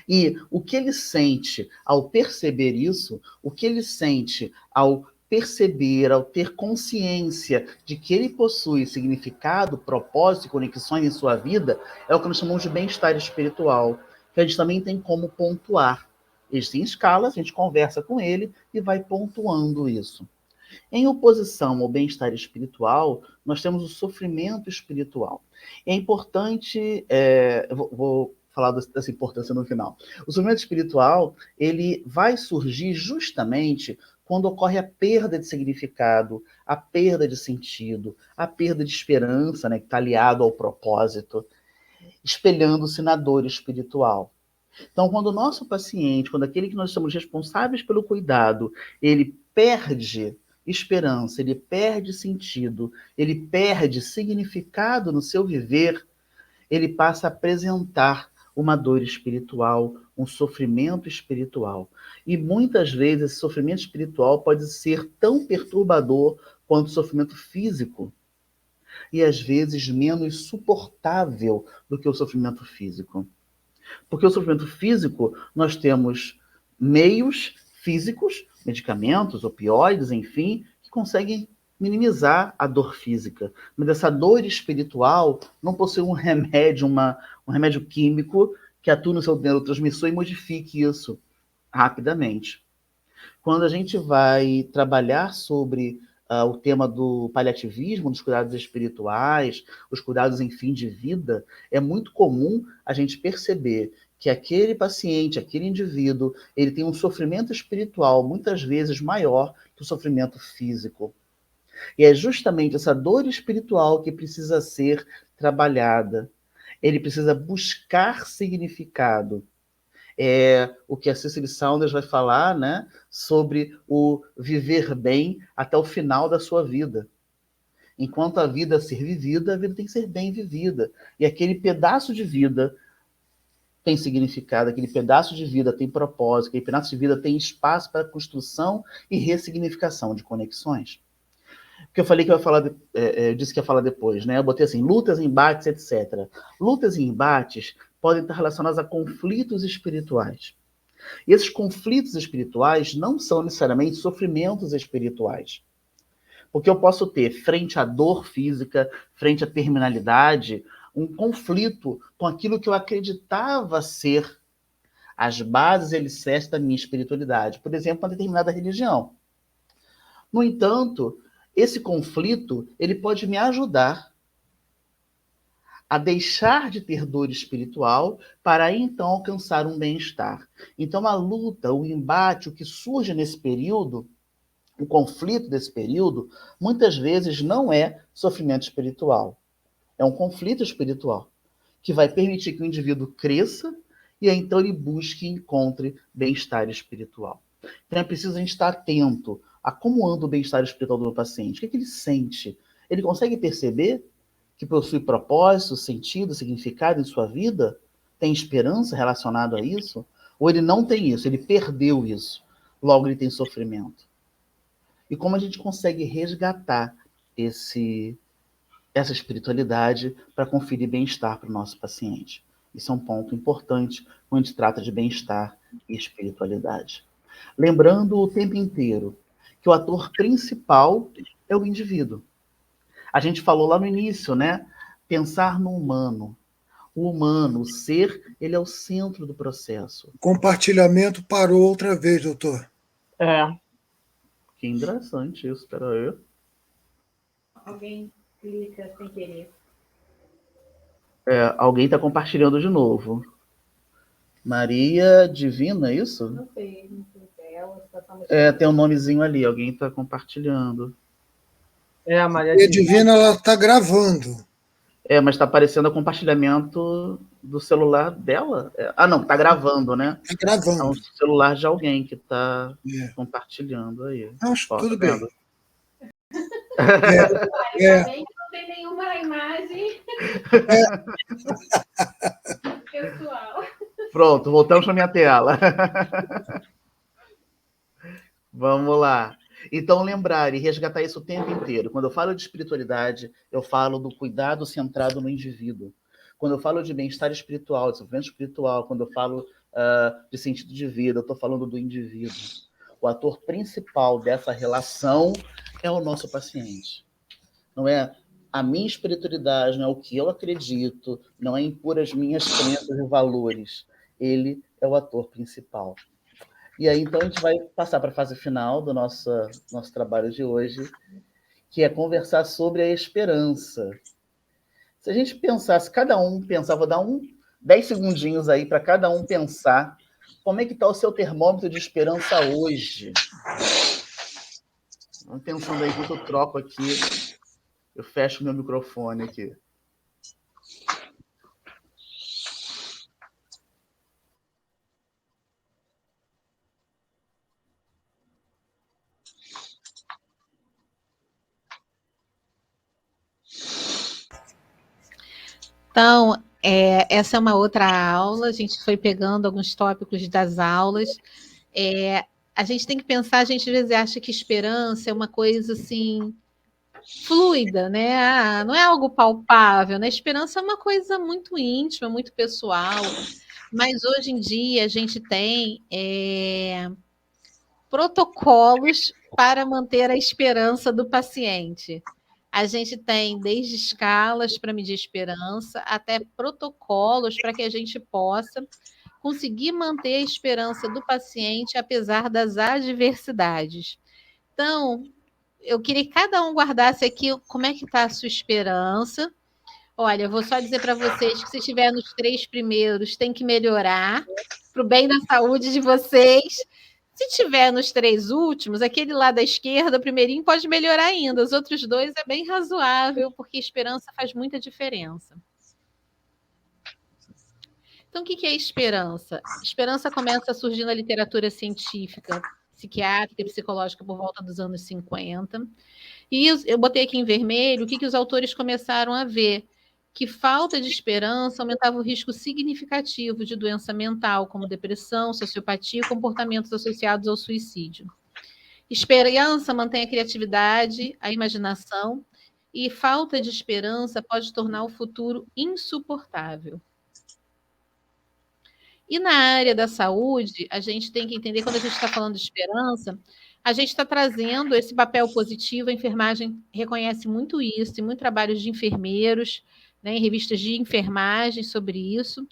E o que ele sente ao perceber isso, o que ele sente ao perceber, ao ter consciência de que ele possui significado, propósito e conexões em sua vida, é o que nós chamamos de bem-estar espiritual, que a gente também tem como pontuar. Existem escalas, a gente conversa com ele e vai pontuando isso. Em oposição ao bem-estar espiritual, nós temos o sofrimento espiritual. É importante, vou falar dessa importância no final. O sofrimento espiritual, ele vai surgir justamente quando ocorre a perda de significado, a perda de sentido, a perda de esperança, né, que está aliado ao propósito, espelhando-se na dor espiritual. Então, quando o nosso paciente, quando aquele que nós somos responsáveis pelo cuidado, ele perde esperança, ele perde sentido, ele perde significado no seu viver, ele passa a apresentar uma dor espiritual, um sofrimento espiritual. E muitas vezes esse sofrimento espiritual pode ser tão perturbador quanto o sofrimento físico, e às vezes menos suportável do que o sofrimento físico. Porque o sofrimento físico, nós temos meios físicos, medicamentos, opioides, enfim, que conseguem minimizar a dor física. Mas essa dor espiritual não possui um remédio, um remédio químico que atue no seu neurotransmissor e modifique isso rapidamente. Quando a gente vai trabalhar sobre o tema do paliativismo, dos cuidados espirituais, os cuidados em fim de vida, é muito comum a gente perceber que aquele paciente, aquele indivíduo, ele tem um sofrimento espiritual muitas vezes maior que o sofrimento físico. E é justamente essa dor espiritual que precisa ser trabalhada. Ele precisa buscar significado. O que a Cecily Saunders vai falar, né, sobre o viver bem até o final da sua vida. Enquanto a vida ser vivida, a vida tem que ser bem vivida. E aquele pedaço de vida tem significado, aquele pedaço de vida tem propósito, aquele pedaço de vida tem espaço para construção e ressignificação de conexões. Porque eu falei que eu ia falar, eu disse que ia falar depois, né? Eu botei assim, lutas, embates, etc. Lutas e embates podem estar relacionados a conflitos espirituais. E esses conflitos espirituais não são necessariamente sofrimentos espirituais. Porque eu posso ter, frente à dor física, frente à terminalidade, um conflito com aquilo que eu acreditava ser as bases e alicerces da minha espiritualidade. Por exemplo, uma determinada religião. No entanto, esse conflito ele pode me ajudar a deixar de ter dor espiritual para aí, então, alcançar um bem-estar. Então, a luta, o embate, o que surge nesse período, o conflito desse período, muitas vezes não é sofrimento espiritual. É um conflito espiritual que vai permitir que o indivíduo cresça e aí, então, ele busque e encontre bem-estar espiritual. Então, é preciso a gente estar atento a como anda o bem-estar espiritual do meu paciente. O que ele sente? Ele consegue perceber que possui propósito, sentido, significado em sua vida? Tem esperança relacionada a isso? Ou ele não tem isso? Ele perdeu isso. Logo, ele tem sofrimento. E como a gente consegue resgatar essa espiritualidade para conferir bem-estar para o nosso paciente? Isso é um ponto importante quando a gente trata de bem-estar e espiritualidade. Lembrando o tempo inteiro que o ator principal é o indivíduo. A gente falou lá no início, né? Pensar no humano. O humano, o ser, ele é o centro do processo. O compartilhamento parou outra vez, doutor. Que interessante isso, espera aí. Alguém clica sem querer. Alguém está compartilhando de novo. Maria Divina, é isso? Não sei dela. Tem um nomezinho ali, alguém está compartilhando. A Maria E a Divina, ela está gravando. Mas está aparecendo o compartilhamento do celular dela. Não, está gravando, né? Está gravando. É um celular de alguém que está compartilhando aí. Acho que tudo vendo? bem. Ainda bem que não tem nenhuma imagem pessoal. Pronto, voltamos para minha tela. Vamos lá. Então, lembrar e resgatar isso o tempo inteiro. Quando eu falo de espiritualidade, eu falo do cuidado centrado no indivíduo. Quando eu falo de bem-estar espiritual, desenvolvimento espiritual, quando eu falo de sentido de vida, eu estou falando do indivíduo. O ator principal dessa relação é o nosso paciente. Não é a minha espiritualidade, não é o que eu acredito, não é impor as minhas crenças e valores. Ele é o ator principal. E aí, então, a gente vai passar para a fase final do nosso trabalho de hoje, que é conversar sobre a esperança. Se a gente pensasse, cada um pensar, vou dar 10 segundinhos aí para cada um pensar como é que está o seu termômetro de esperança hoje. Vamos pensando aí, enquanto eu troco aqui, eu fecho meu microfone aqui. Então, essa é uma outra aula, a gente foi pegando alguns tópicos das aulas. A gente tem que pensar, a gente às vezes acha que esperança é uma coisa assim, fluida, né? Não é algo palpável, né? Esperança é uma coisa muito íntima, muito pessoal, mas hoje em dia a gente tem protocolos para manter a esperança do paciente. A gente tem desde escalas para medir esperança, até protocolos para que a gente possa conseguir manter a esperança do paciente apesar das adversidades. Então, eu queria que cada um guardasse aqui como é que está a sua esperança. Olha, eu vou só dizer para vocês que se estiver nos 3 primeiros, tem que melhorar para o bem da saúde de vocês. Se tiver nos 3 últimos, aquele lá da esquerda, o primeirinho, pode melhorar ainda. Os outros 2 é bem razoável, porque esperança faz muita diferença. Então, o que é esperança? Esperança começa a surgir na literatura científica, psiquiátrica e psicológica por volta dos anos 50. E eu botei aqui em vermelho o que os autores começaram a ver, que falta de esperança aumentava o risco significativo de doença mental, como depressão, sociopatia e comportamentos associados ao suicídio. Esperança mantém a criatividade, a imaginação, e falta de esperança pode tornar o futuro insuportável. E na área da saúde, a gente tem que entender, quando a gente está falando de esperança, a gente está trazendo esse papel positivo, a enfermagem reconhece muito isso, tem muitos trabalhos de enfermeiros, né, em revistas de enfermagem sobre isso,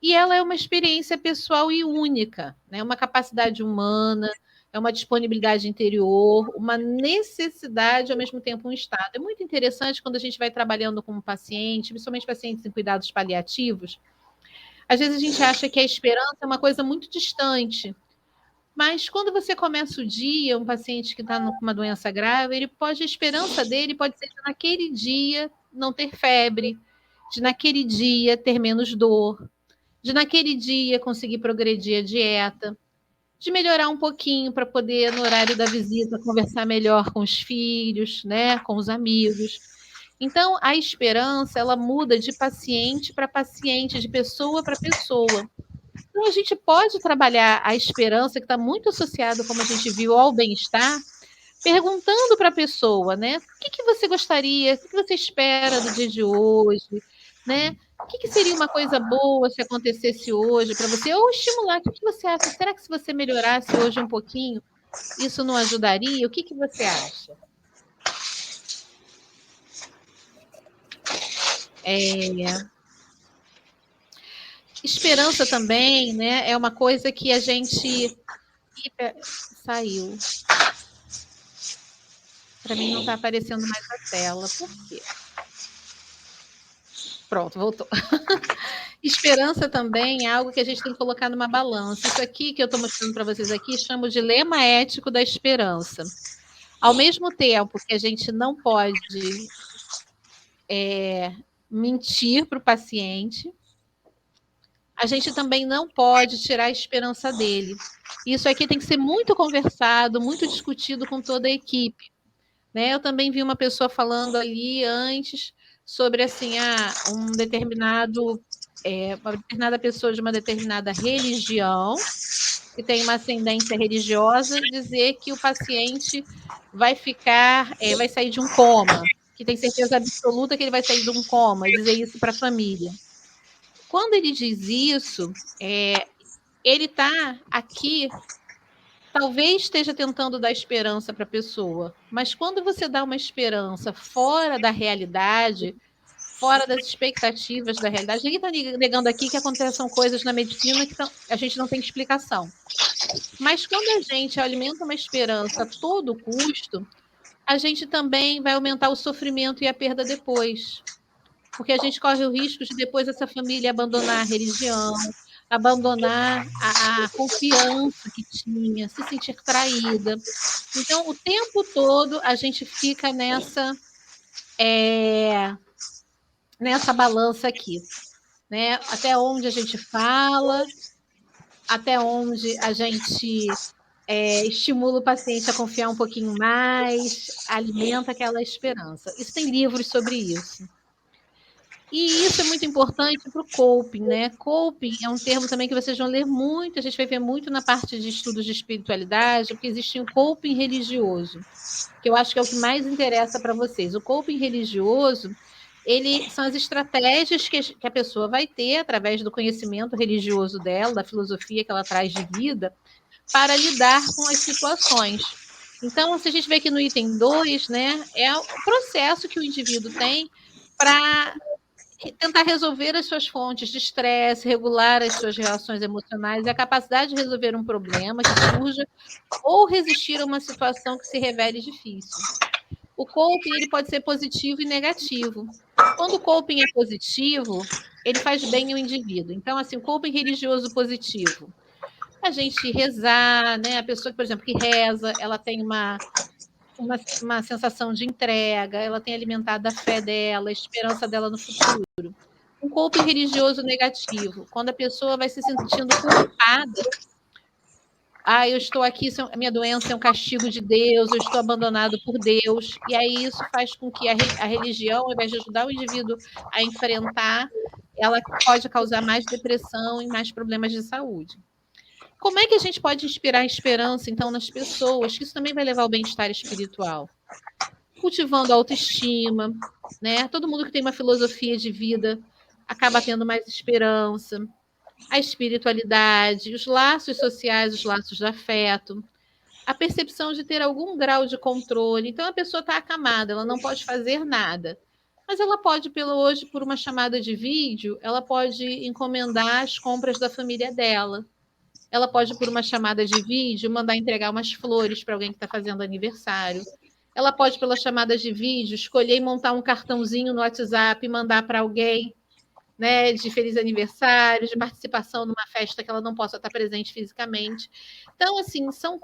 e ela é uma experiência pessoal e única, né, uma capacidade humana, é uma disponibilidade interior, uma necessidade, ao mesmo tempo um estado. É muito interessante quando a gente vai trabalhando com um paciente, principalmente pacientes em cuidados paliativos, às vezes a gente acha que a esperança é uma coisa muito distante, mas quando você começa o dia, um paciente que está com uma doença grave, a esperança dele pode ser de naquele dia não ter febre, de naquele dia ter menos dor, de naquele dia conseguir progredir a dieta, de melhorar um pouquinho para poder, no horário da visita, conversar melhor com os filhos, né, com os amigos. Então, a esperança, ela muda de paciente para paciente, de pessoa para pessoa. Então, a gente pode trabalhar a esperança, que está muito associada, como a gente viu, ao bem-estar, perguntando para a pessoa, né? O que você gostaria, o que você espera do dia de hoje, né? O que seria uma coisa boa se acontecesse hoje para você? Ou estimular, o que você acha? Será que se você melhorasse hoje um pouquinho, isso não ajudaria? O que você acha? Esperança também, né? É uma coisa que a gente... Saiu. Para mim não está aparecendo mais a tela. Por quê? Pronto, voltou. Esperança também é algo que a gente tem que colocar numa balança. Isso aqui que eu estou mostrando para vocês aqui, chamo de lema ético da esperança. Ao mesmo tempo que a gente não pode mentir para o paciente, a gente também não pode tirar a esperança dele. Isso aqui tem que ser muito conversado, muito discutido com toda a equipe. Né? Eu também vi uma pessoa falando ali antes sobre assim, uma determinada pessoa de uma determinada religião, que tem uma ascendência religiosa, dizer que o paciente vai sair de um coma, que tem certeza absoluta que ele vai sair de um coma, e dizer isso para a família. Quando ele diz isso, ele está aqui, talvez esteja tentando dar esperança para a pessoa, mas quando você dá uma esperança fora da realidade, fora das expectativas da realidade, ninguém está negando aqui que acontecem coisas na medicina que a gente não tem explicação. Mas quando a gente alimenta uma esperança a todo custo, a gente também vai aumentar o sofrimento e a perda depois. Porque a gente corre o risco de depois essa família abandonar a religião, abandonar a confiança que tinha, se sentir traída. Então, o tempo todo a gente fica nessa balança aqui, né? Até onde a gente fala, até onde a gente estimula o paciente a confiar um pouquinho mais, alimenta aquela esperança. Isso tem livros sobre isso. E isso é muito importante para o coping, né? Coping é um termo também que vocês vão ler muito, a gente vai ver muito na parte de estudos de espiritualidade, porque existe um coping religioso, que eu acho que é o que mais interessa para vocês. O coping religioso, são as estratégias que a pessoa vai ter através do conhecimento religioso dela, da filosofia que ela traz de vida, para lidar com as situações. Então, se a gente vê aqui no item 2, né, é o processo que o indivíduo tem para tentar resolver as suas fontes de estresse, regular as suas reações emocionais e a capacidade de resolver um problema que surja ou resistir a uma situação que se revele difícil. O coping ele pode ser positivo e negativo. Quando o coping é positivo, ele faz bem ao indivíduo. Então, assim, o coping religioso positivo, a gente rezar, né? A pessoa, por exemplo, que reza, ela tem uma sensação de entrega, ela tem alimentado a fé dela, a esperança dela no futuro. Um coping religioso negativo, quando a pessoa vai se sentindo culpada eu estou aqui, a minha doença é um castigo de Deus, eu estou abandonado por Deus. E aí isso faz com que a religião, ao invés de ajudar o indivíduo a enfrentar, ela pode causar mais depressão e mais problemas de saúde. Como é que a gente pode inspirar esperança, então, nas pessoas? Que isso também vai levar ao bem-estar espiritual. Cultivando a autoestima, né? Todo mundo que tem uma filosofia de vida acaba tendo mais esperança. A espiritualidade, os laços sociais, os laços de afeto, a percepção de ter algum grau de controle. Então, a pessoa está acamada, ela não pode fazer nada. Mas ela pode, hoje, por uma chamada de vídeo, ela pode encomendar as compras da família dela. Ela pode, por uma chamada de vídeo, mandar entregar umas flores para alguém que está fazendo aniversário. Ela pode, pela chamada de vídeo, escolher e montar um cartãozinho no WhatsApp e mandar para alguém, né, de feliz aniversário, de participação numa festa que ela não possa estar presente fisicamente. Então, assim, são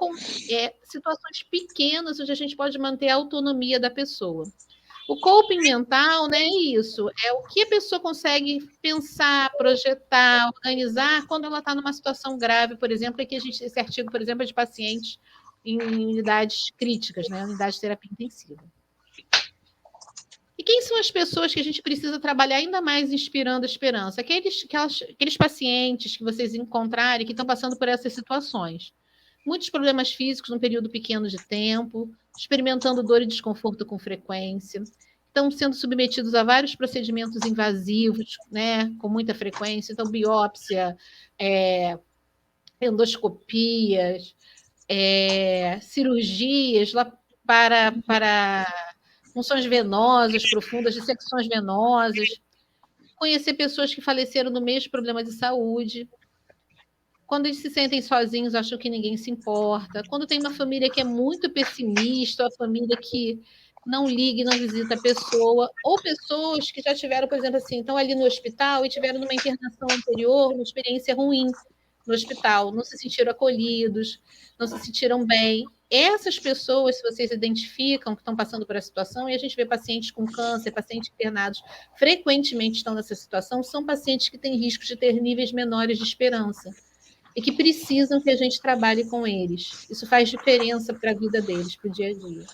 situações pequenas onde a gente pode manter a autonomia da pessoa. O coping mental, né, é isso, é o que a pessoa consegue pensar, projetar, organizar quando ela está numa situação grave, por exemplo, aqui esse artigo, por exemplo, é de pacientes em unidades críticas, né, unidade de terapia intensiva. E quem são as pessoas que a gente precisa trabalhar ainda mais inspirando a esperança? Aqueles pacientes que vocês encontrarem que estão passando por essas situações. Muitos problemas físicos num período pequeno de tempo, experimentando dor e desconforto com frequência, estão sendo submetidos a vários procedimentos invasivos, né, com muita frequência, então biópsia, endoscopias, cirurgias lá para funções venosas profundas, dissecções venosas, conhecer pessoas que faleceram no mesmo problema de saúde. Quando eles se sentem sozinhos, acham que ninguém se importa. Quando tem uma família que é muito pessimista, a família que não liga e não visita a pessoa, ou pessoas que já tiveram, por exemplo, assim, estão ali no hospital e tiveram numa internação anterior uma experiência ruim no hospital, não se sentiram acolhidos, não se sentiram bem. Essas pessoas, se vocês identificam que estão passando por essa situação, e a gente vê pacientes com câncer, pacientes internados, frequentemente estão nessa situação, são pacientes que têm risco de ter níveis menores de esperança e que precisam que a gente trabalhe com eles. Isso faz diferença para a vida deles, para o dia a dia.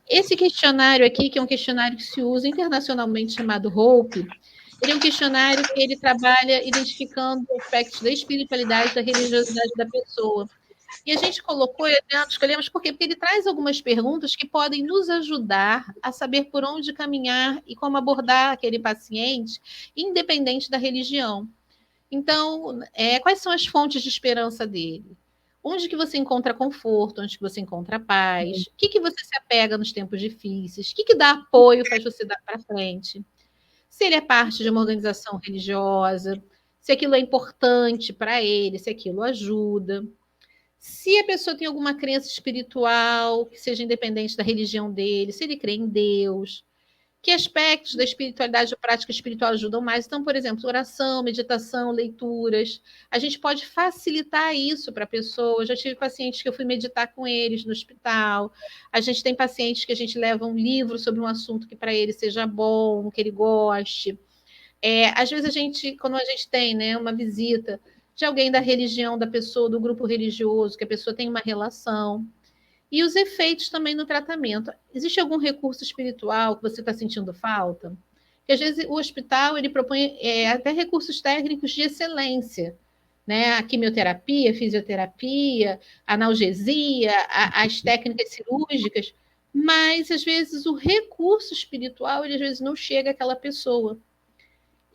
Esse questionário aqui, que é um questionário que se usa internacionalmente, chamado HOPE, ele é um questionário que ele trabalha identificando aspectos da espiritualidade, da religiosidade da pessoa. E a gente colocou, escolhemos por quê? Porque ele traz algumas perguntas que podem nos ajudar a saber por onde caminhar e como abordar aquele paciente, independente da religião. Então, quais são as fontes de esperança dele? Onde que você encontra conforto? Onde que você encontra paz? O que você se apega nos tempos difíceis? O que dá apoio, faz você dar para frente? Se ele é parte de uma organização religiosa, se aquilo é importante para ele, se aquilo ajuda. Se a pessoa tem alguma crença espiritual, que seja independente da religião dele, se ele crê em Deus, que aspectos da espiritualidade ou prática espiritual ajudam mais? Então, por exemplo, oração, meditação, leituras. A gente pode facilitar isso para a pessoa. Eu já tive pacientes que eu fui meditar com eles no hospital. A gente tem pacientes que a gente leva um livro sobre um assunto que para ele seja bom, que ele goste. Às vezes quando a gente tem, né, uma visita de alguém da religião da pessoa, do grupo religioso, que a pessoa tem uma relação. E os efeitos também no tratamento. Existe algum recurso espiritual que você está sentindo falta? Porque, às vezes, o hospital ele propõe até recursos técnicos de excelência, né? A quimioterapia, a fisioterapia, a analgesia, as técnicas cirúrgicas, mas, às vezes, o recurso espiritual, ele, às vezes, não chega àquela pessoa.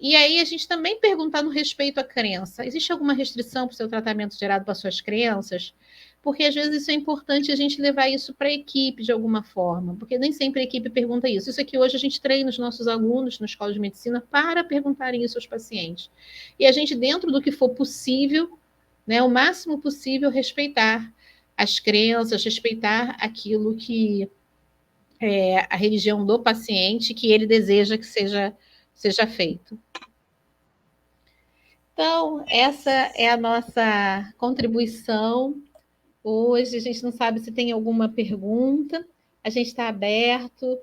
E aí a gente também perguntar no respeito à crença. Existe alguma restrição para o seu tratamento gerado para suas crenças? Porque às vezes isso é importante a gente levar isso para a equipe de alguma forma, porque nem sempre a equipe pergunta isso. Isso aqui hoje a gente treina os nossos alunos na escola de medicina para perguntarem isso aos pacientes. E a gente, dentro do que for possível, né, o máximo possível, respeitar as crenças, respeitar aquilo que é a religião do paciente, que ele deseja que seja feito. Então, essa é a nossa contribuição. Hoje a gente não sabe se tem alguma pergunta, a gente está aberto.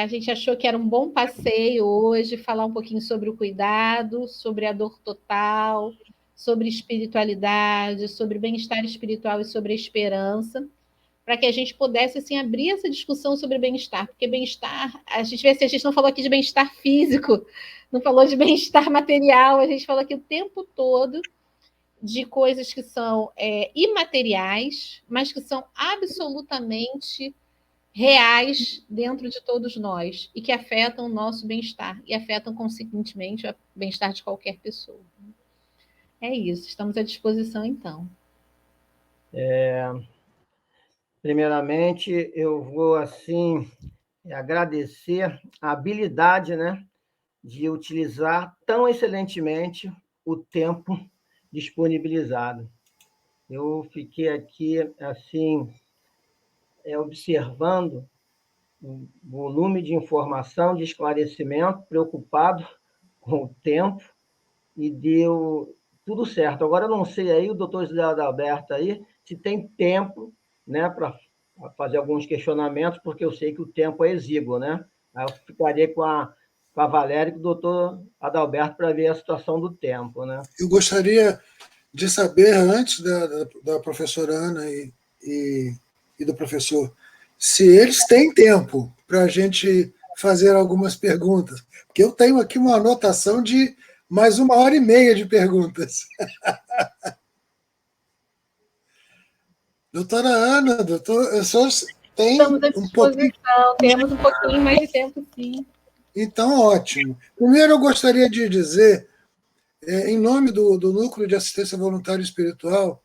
A gente achou que era um bom passeio hoje, falar um pouquinho sobre o cuidado, sobre a dor total, sobre espiritualidade, sobre bem-estar espiritual e sobre a esperança, para que a gente pudesse assim, abrir essa discussão sobre bem-estar, porque bem-estar, a gente vê se a gente não falou aqui de bem-estar físico, não falou de bem-estar material, a gente falou aqui o tempo todo de coisas que são imateriais, mas que são absolutamente reais dentro de todos nós e que afetam o nosso bem-estar e afetam, consequentemente, o bem-estar de qualquer pessoa. É isso, estamos à disposição, então. Primeiramente, eu vou, assim, agradecer a habilidade, né, de utilizar tão excelentemente o tempo disponibilizado. Eu fiquei aqui, assim, observando o volume de informação, de esclarecimento, preocupado com o tempo, e deu tudo certo. Agora, eu não sei aí, o doutor José Adalberto aí, se tem tempo, né, para fazer alguns questionamentos, porque eu sei que o tempo é exíguo, né? Aí eu ficaria com a Valéria e com o doutor Adalberto para ver a situação do tempo, né? Eu gostaria de saber, antes da professora Ana e do professor, se eles têm tempo para a gente fazer algumas perguntas. Porque eu tenho aqui uma anotação de mais 1h30 de perguntas. Doutora Ana, eu só tenho Estamos à disposição, temos um pouquinho mais de tempo, sim. Então, ótimo. Primeiro, eu gostaria de dizer, em nome do Núcleo de Assistência Voluntária Espiritual,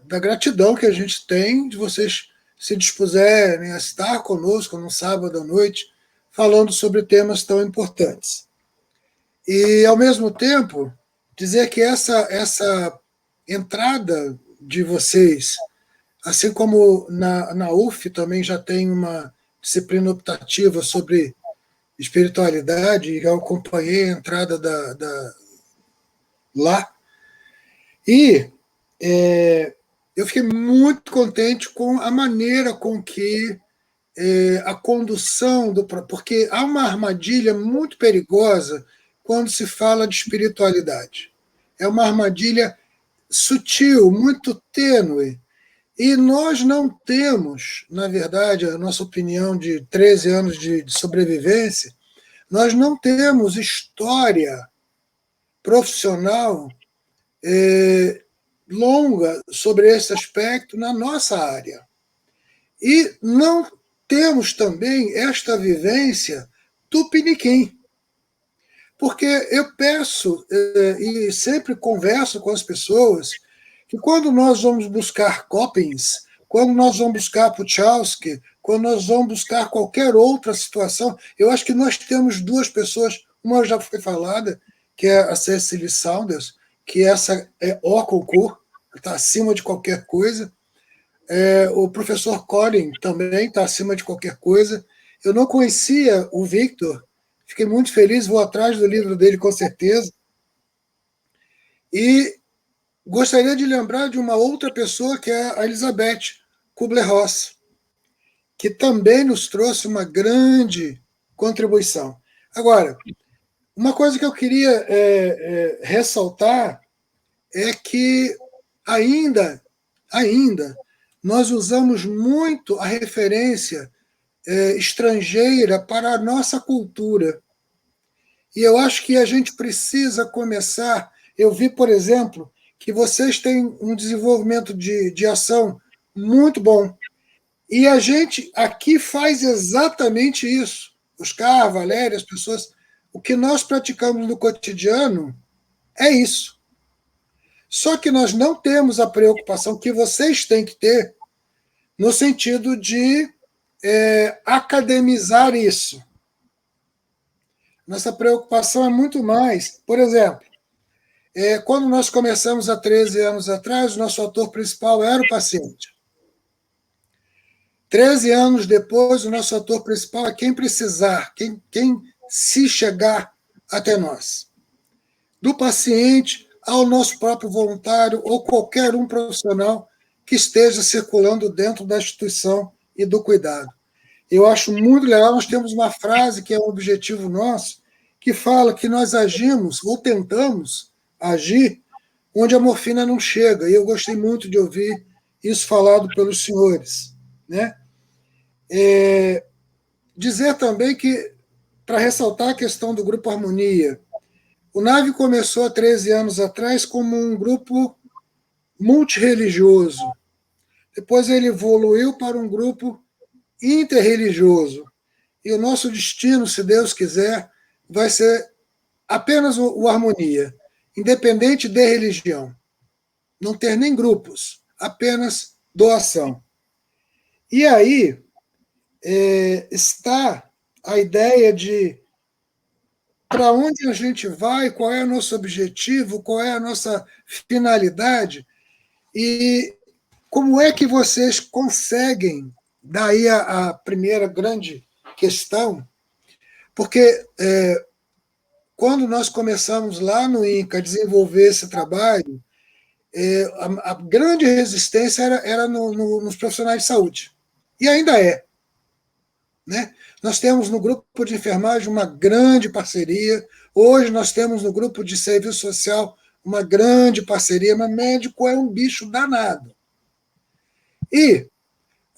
da gratidão que a gente tem de vocês se dispuserem a estar conosco no sábado à noite, falando sobre temas tão importantes. E, ao mesmo tempo, dizer que essa entrada de vocês, assim como na UF também já tem uma disciplina optativa sobre espiritualidade, e eu acompanhei a entrada lá, e eu fiquei muito contente com a maneira com que a condução porque há uma armadilha muito perigosa quando se fala de espiritualidade. É uma armadilha sutil, muito tênue, e nós não temos, na verdade, a nossa opinião de 13 anos de sobrevivência, nós não temos história profissional longa sobre esse aspecto na nossa área. E não temos também esta vivência tupiniquim. Porque eu peço, e sempre converso com as pessoas, que quando nós vamos buscar Coppens, quando nós vamos buscar Puchalski, quando nós vamos buscar qualquer outra situação, eu acho que nós temos duas pessoas, uma já foi falada, que é a Cecily Saunders, que essa é o concurso, está acima de qualquer coisa. O professor Colin também está acima de qualquer coisa. Eu não conhecia o Victor, fiquei muito feliz, vou atrás do livro dele com certeza. E gostaria de lembrar de uma outra pessoa, que é a Elizabeth Kubler-Ross, que também nos trouxe uma grande contribuição. Agora, uma coisa que eu queria ressaltar é que ainda nós usamos muito a referência estrangeira para a nossa cultura. E eu acho que a gente precisa começar. Eu vi, por exemplo, que vocês têm um desenvolvimento de ação muito bom. E a gente aqui faz exatamente isso. Oscar, a Valéria, as pessoas. O que nós praticamos no cotidiano é isso. Só que nós não temos a preocupação que vocês têm que ter no sentido de academizar isso. Nossa preocupação é muito mais. Por exemplo, quando nós começamos há 13 anos atrás, o nosso ator principal era o paciente. 13 anos depois, o nosso ator principal é quem precisar, quem se chegar até nós. Do paciente ao nosso próprio voluntário ou qualquer um profissional que esteja circulando dentro da instituição e do cuidado. Eu acho muito legal, nós temos uma frase que é um objetivo nosso, que fala que nós agimos ou tentamos agir onde a morfina não chega. E eu gostei muito de ouvir isso falado pelos senhores, né? Dizer também que, para ressaltar a questão do Grupo Harmonia, o NAVE começou há 13 anos atrás como um grupo multirreligioso. Depois ele evoluiu para um grupo interreligioso. E o nosso destino, se Deus quiser, vai ser apenas o Harmonia, independente de religião. Não ter nem grupos, apenas doação. E aí está a ideia de para onde a gente vai, qual é o nosso objetivo, qual é a nossa finalidade e como é que vocês conseguem, daí a primeira grande questão, porque quando nós começamos lá no INCA a desenvolver esse trabalho, a grande resistência era nos profissionais de saúde, e ainda é. Né? Nós temos no grupo de enfermagem uma grande parceria, hoje nós temos no grupo de serviço social uma grande parceria, mas médico é um bicho danado. E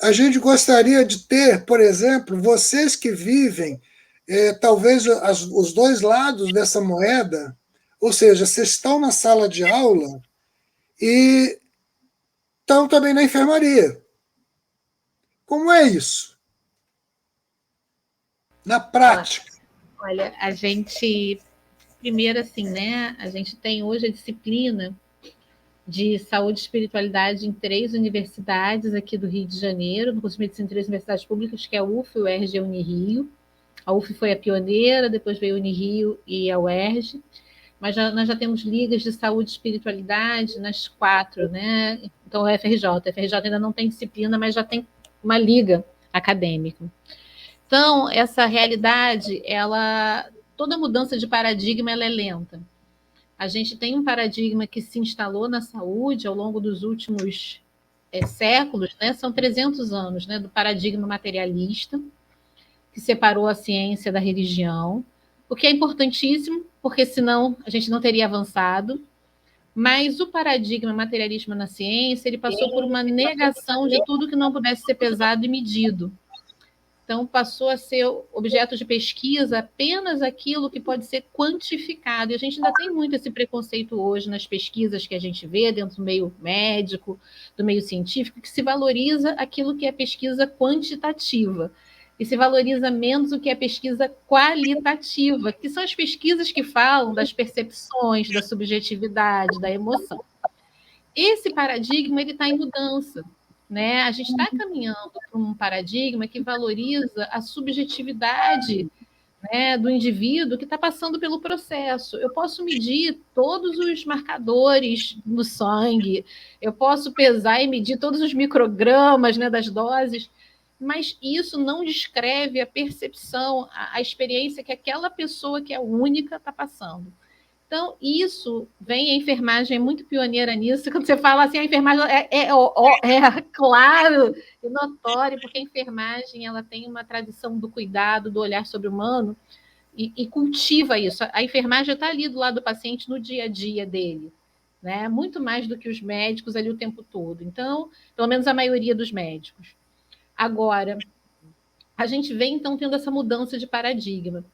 a gente gostaria de ter, por exemplo, vocês que vivem talvez os dois lados dessa moeda, ou seja, vocês estão na sala de aula e estão também na enfermaria. Como é isso? Na prática. Olha, a gente, primeiro assim, né? A gente tem hoje a disciplina de saúde e espiritualidade em 3 universidades aqui do Rio de Janeiro, no curso de medicina em 3 universidades públicas, que é a UF, o UERJ e a Unirio. A UF foi a pioneira, depois veio a Unirio e a UERJ. Mas nós já temos ligas de saúde e espiritualidade nas 4, né? Então, a FRJ ainda não tem disciplina, mas já tem uma liga acadêmica. Então, essa realidade, toda mudança de paradigma ela é lenta. A gente tem um paradigma que se instalou na saúde ao longo dos últimos séculos, né? São 300 anos, né? Do paradigma materialista, que separou a ciência da religião, o que é importantíssimo, porque senão a gente não teria avançado. Mas o paradigma materialismo na ciência, ele passou por uma negação de tudo que não pudesse ser pesado e medido. Então, passou a ser objeto de pesquisa apenas aquilo que pode ser quantificado. E a gente ainda tem muito esse preconceito hoje nas pesquisas que a gente vê dentro do meio médico, do meio científico, que se valoriza aquilo que é pesquisa quantitativa e se valoriza menos o que é pesquisa qualitativa, que são as pesquisas que falam das percepções, da subjetividade, da emoção. Esse paradigma está em mudança. Né? A gente está caminhando para um paradigma que valoriza a subjetividade, né, do indivíduo que está passando pelo processo. Eu posso medir todos os marcadores no sangue, eu posso pesar e medir todos os microgramas, né, das doses, mas isso não descreve a percepção, a experiência que aquela pessoa que é única está passando. Então, isso vem, a enfermagem é muito pioneira nisso. Quando você fala assim, a enfermagem é claro e notório, porque a enfermagem ela tem uma tradição do cuidado, do olhar sobre o humano, e cultiva isso. A enfermagem está ali do lado do paciente no dia a dia dele, né? Muito mais do que os médicos ali o tempo todo. Então, pelo menos a maioria dos médicos. Agora, a gente vem, então, tendo essa mudança de paradigma.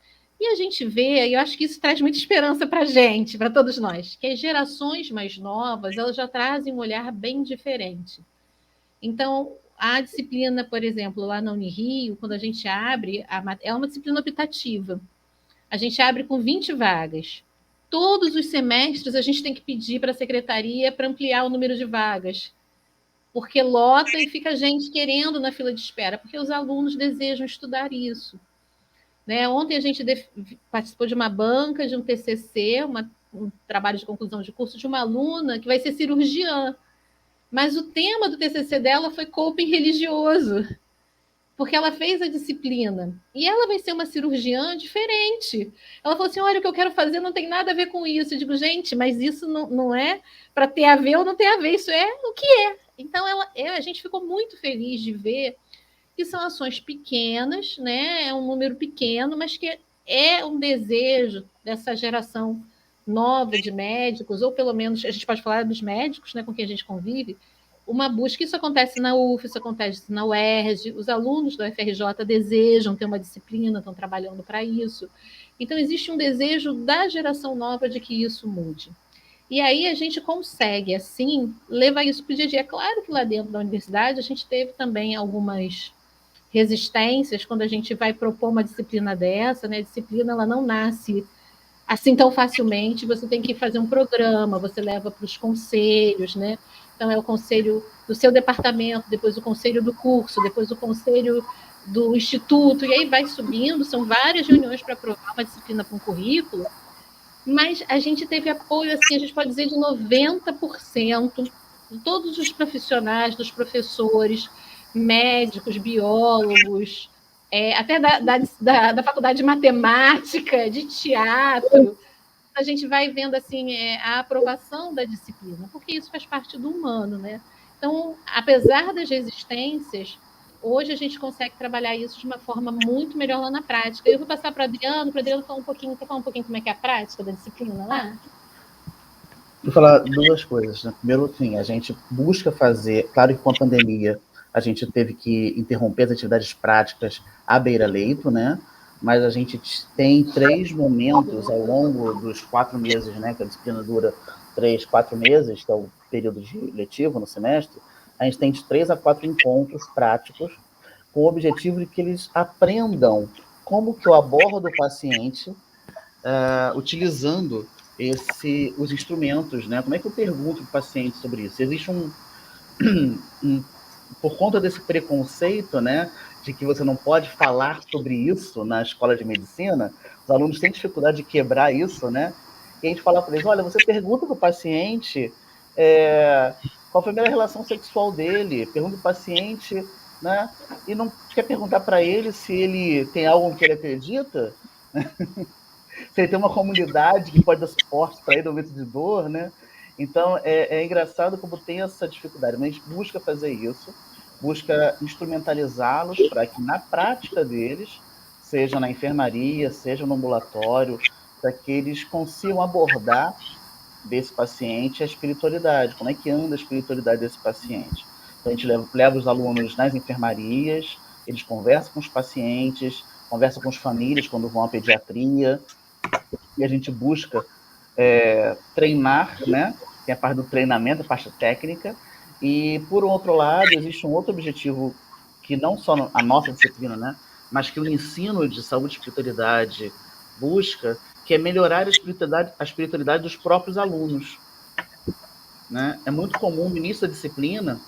E a gente vê, e eu acho que isso traz muita esperança para a gente, para todos nós, que as gerações mais novas elas já trazem um olhar bem diferente. Então, a disciplina, por exemplo, lá na Unirio, quando a gente abre, é uma disciplina optativa. A gente abre com 20 vagas. Todos os semestres a gente tem que pedir para a secretaria para ampliar o número de vagas, porque lota e fica gente querendo na fila de espera, porque os alunos desejam estudar isso. Né? Ontem a gente participou de uma banca, de um TCC, um trabalho de conclusão de curso de uma aluna que vai ser cirurgiã. Mas o tema do TCC dela foi coping religioso, porque ela fez a disciplina. E ela vai ser uma cirurgiã diferente. Ela falou assim, olha, o que eu quero fazer não tem nada a ver com isso. Eu digo, gente, mas isso não é para ter a ver ou não ter a ver, isso é o que é. Então, a gente ficou muito feliz de ver que são ações pequenas, né? É um número pequeno, mas que é um desejo dessa geração nova de médicos, ou pelo menos a gente pode falar dos médicos, né, com quem a gente convive, uma busca. Isso acontece na UF, isso acontece na UERJ, os alunos da UFRJ desejam ter uma disciplina, estão trabalhando para isso. Então, existe um desejo da geração nova de que isso mude. E aí a gente consegue, assim, levar isso para o dia a dia. É claro que lá dentro da universidade a gente teve também algumas resistências quando a gente vai propor uma disciplina dessa, né? A disciplina, ela não nasce assim tão facilmente, você tem que fazer um programa, você leva para os conselhos, né? Então, é o conselho do seu departamento, depois o conselho do curso, depois o conselho do instituto, e aí vai subindo, são várias reuniões para aprovar uma disciplina para um currículo, mas a gente teve apoio, assim, a gente pode dizer, de 90% de todos os profissionais, dos professores, médicos, biólogos, até da faculdade de matemática, de teatro. A gente vai vendo assim a aprovação da disciplina, porque isso faz parte do humano, né? Então, apesar das resistências, hoje a gente consegue trabalhar isso de uma forma muito melhor lá na prática. Eu vou passar para o Adriano falar um pouquinho como é que é a prática da disciplina lá. Vou falar duas coisas, né? Primeiro, assim, a gente busca fazer, claro que com a pandemia a gente teve que interromper as atividades práticas à beira-leito, né? Mas a gente tem 3 momentos ao longo dos 4 meses, né? Que a disciplina dura 3, 4 meses, que é o período letivo no semestre. A gente tem de 3 a 4 encontros práticos com o objetivo de que eles aprendam como que eu abordo o paciente utilizando os instrumentos, né? Como é que eu pergunto para o paciente sobre isso? Existe por conta desse preconceito, né, de que você não pode falar sobre isso na escola de medicina, os alunos têm dificuldade de quebrar isso, né? E a gente fala para eles, olha, você pergunta para o paciente qual foi a primeira relação sexual dele, pergunta para o paciente, né? E não quer perguntar para ele se ele tem algo que ele acredita, se ele tem uma comunidade que pode dar suporte para ele no momento de dor, né? Então, é engraçado como tem essa dificuldade, mas a gente busca fazer isso, busca instrumentalizá-los para que, na prática deles, seja na enfermaria, seja no ambulatório, para que eles consigam abordar desse paciente a espiritualidade, como é que anda a espiritualidade desse paciente. Então, a gente leva os alunos nas enfermarias, eles conversam com os pacientes, conversam com as famílias quando vão à pediatria, e a gente busca treinar, né? Tem a parte do treinamento, a parte técnica, e, por outro lado, existe um outro objetivo que não só a nossa disciplina, né? Mas que o ensino de saúde e espiritualidade busca, que é melhorar a espiritualidade dos próprios alunos, né? É muito comum no início da disciplina,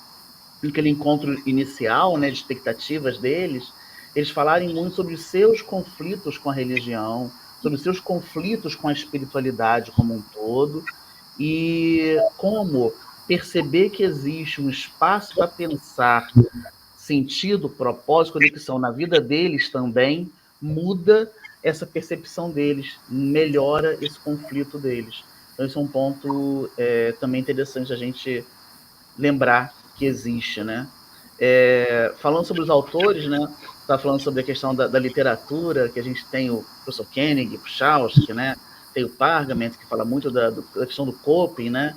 naquele encontro inicial, né, de expectativas deles, eles falarem muito sobre os seus conflitos com a religião, sobre os seus conflitos com a espiritualidade como um todo, e como perceber que existe um espaço para pensar sentido, propósito, conexão na vida deles também, muda essa percepção deles, melhora esse conflito deles. Então, esse é um ponto também interessante a gente lembrar que existe, né? Falando sobre os autores, né? Está falando sobre a questão da literatura, que a gente tem o professor Koenig, o Pschauski, né? Tem o Pargament, que fala muito da questão do coping, né?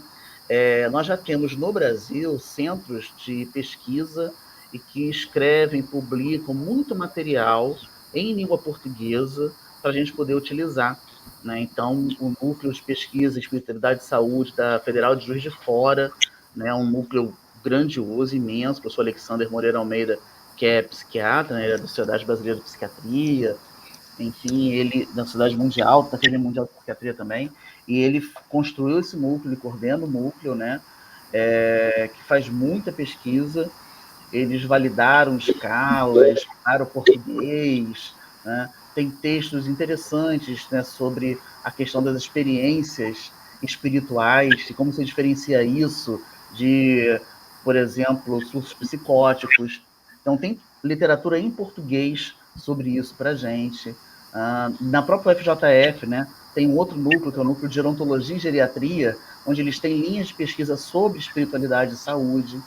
Nós já temos no Brasil centros de pesquisa e que escrevem, publicam muito material em língua portuguesa para a gente poder utilizar, né? Então, o Núcleo de Pesquisa em Espiritualidade e Saúde da Federal de Juiz de Fora, né? Um núcleo grandioso, imenso, o professor Alexander Moreira Almeida, que é psiquiatra, né? Ele é da Sociedade Brasileira de Psiquiatria, enfim, ele da Sociedade Mundial, da Academia Mundial de Psiquiatria também, e ele construiu esse núcleo, ele coordena o núcleo, né? Que faz muita pesquisa. Eles validaram escalas, estudaram português, né? Tem textos interessantes, né, sobre a questão das experiências espirituais e como se diferencia isso de, por exemplo, surtos psicóticos. Então, tem literatura em português sobre isso para a gente. Na própria FJF, né, tem um outro núcleo, que é o núcleo de gerontologia e geriatria, onde eles têm linhas de pesquisa sobre espiritualidade e saúde.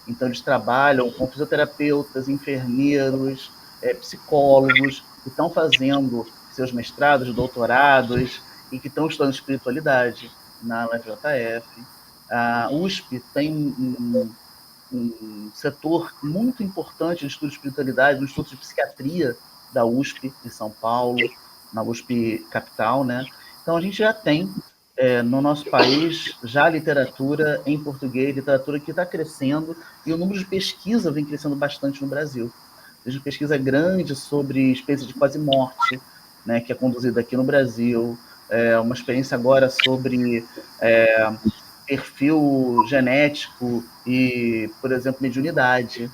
Então, eles trabalham com fisioterapeutas, enfermeiros, psicólogos, que estão fazendo seus mestrados, doutorados, e que estão estudando espiritualidade na UFJF. A USP tem um setor muito importante de estudo de espiritualidade, no estudo de psiquiatria da USP de São Paulo, na USP Capital, né? Então, a gente já tem no nosso país já literatura em português, literatura que está crescendo, e o número de pesquisa vem crescendo bastante no Brasil. Tem uma pesquisa grande sobre experiência de quase morte, né, que é conduzida aqui no Brasil, uma experiência agora sobre perfil genético e, por exemplo, mediunidade.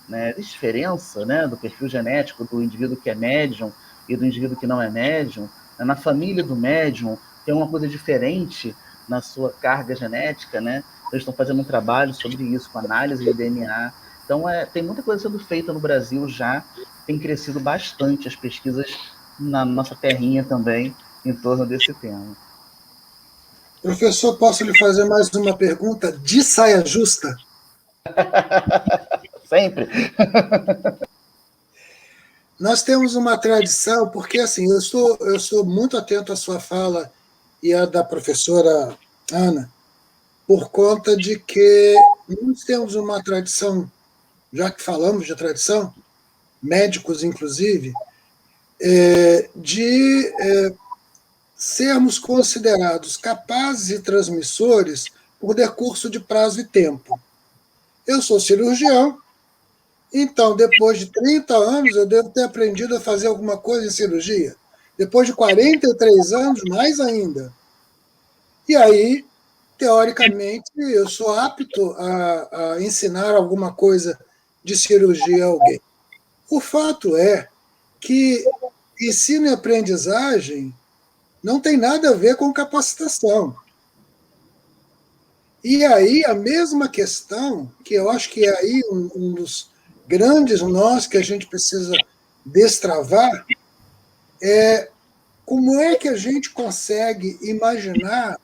Né? Existe diferença, né, do perfil genético do indivíduo que é médium e do indivíduo que não é médium. Na família do médium tem uma coisa diferente na sua carga genética, né? Eles estão fazendo um trabalho sobre isso, com análise de DNA. Então, tem muita coisa sendo feita no Brasil já, tem crescido bastante as pesquisas na nossa terrinha também em torno desse tema. Professor, posso lhe fazer mais uma pergunta de saia justa? Sempre. Nós temos uma tradição, porque assim, eu sou muito atento à sua fala e à da professora Ana, por conta de que nós temos uma tradição, já que falamos de tradição, médicos inclusive, de sermos considerados capazes e transmissores por decurso de prazo e tempo. Eu sou cirurgião, então, depois de 30 anos, eu devo ter aprendido a fazer alguma coisa em cirurgia. Depois de 43 anos, mais ainda. E aí, teoricamente, eu sou apto a ensinar alguma coisa de cirurgia a alguém. O fato é que ensino e aprendizagem não tem nada a ver com capacitação. E aí, a mesma questão, que eu acho que é aí um dos grandes nós que a gente precisa destravar, é como é que a gente consegue imaginar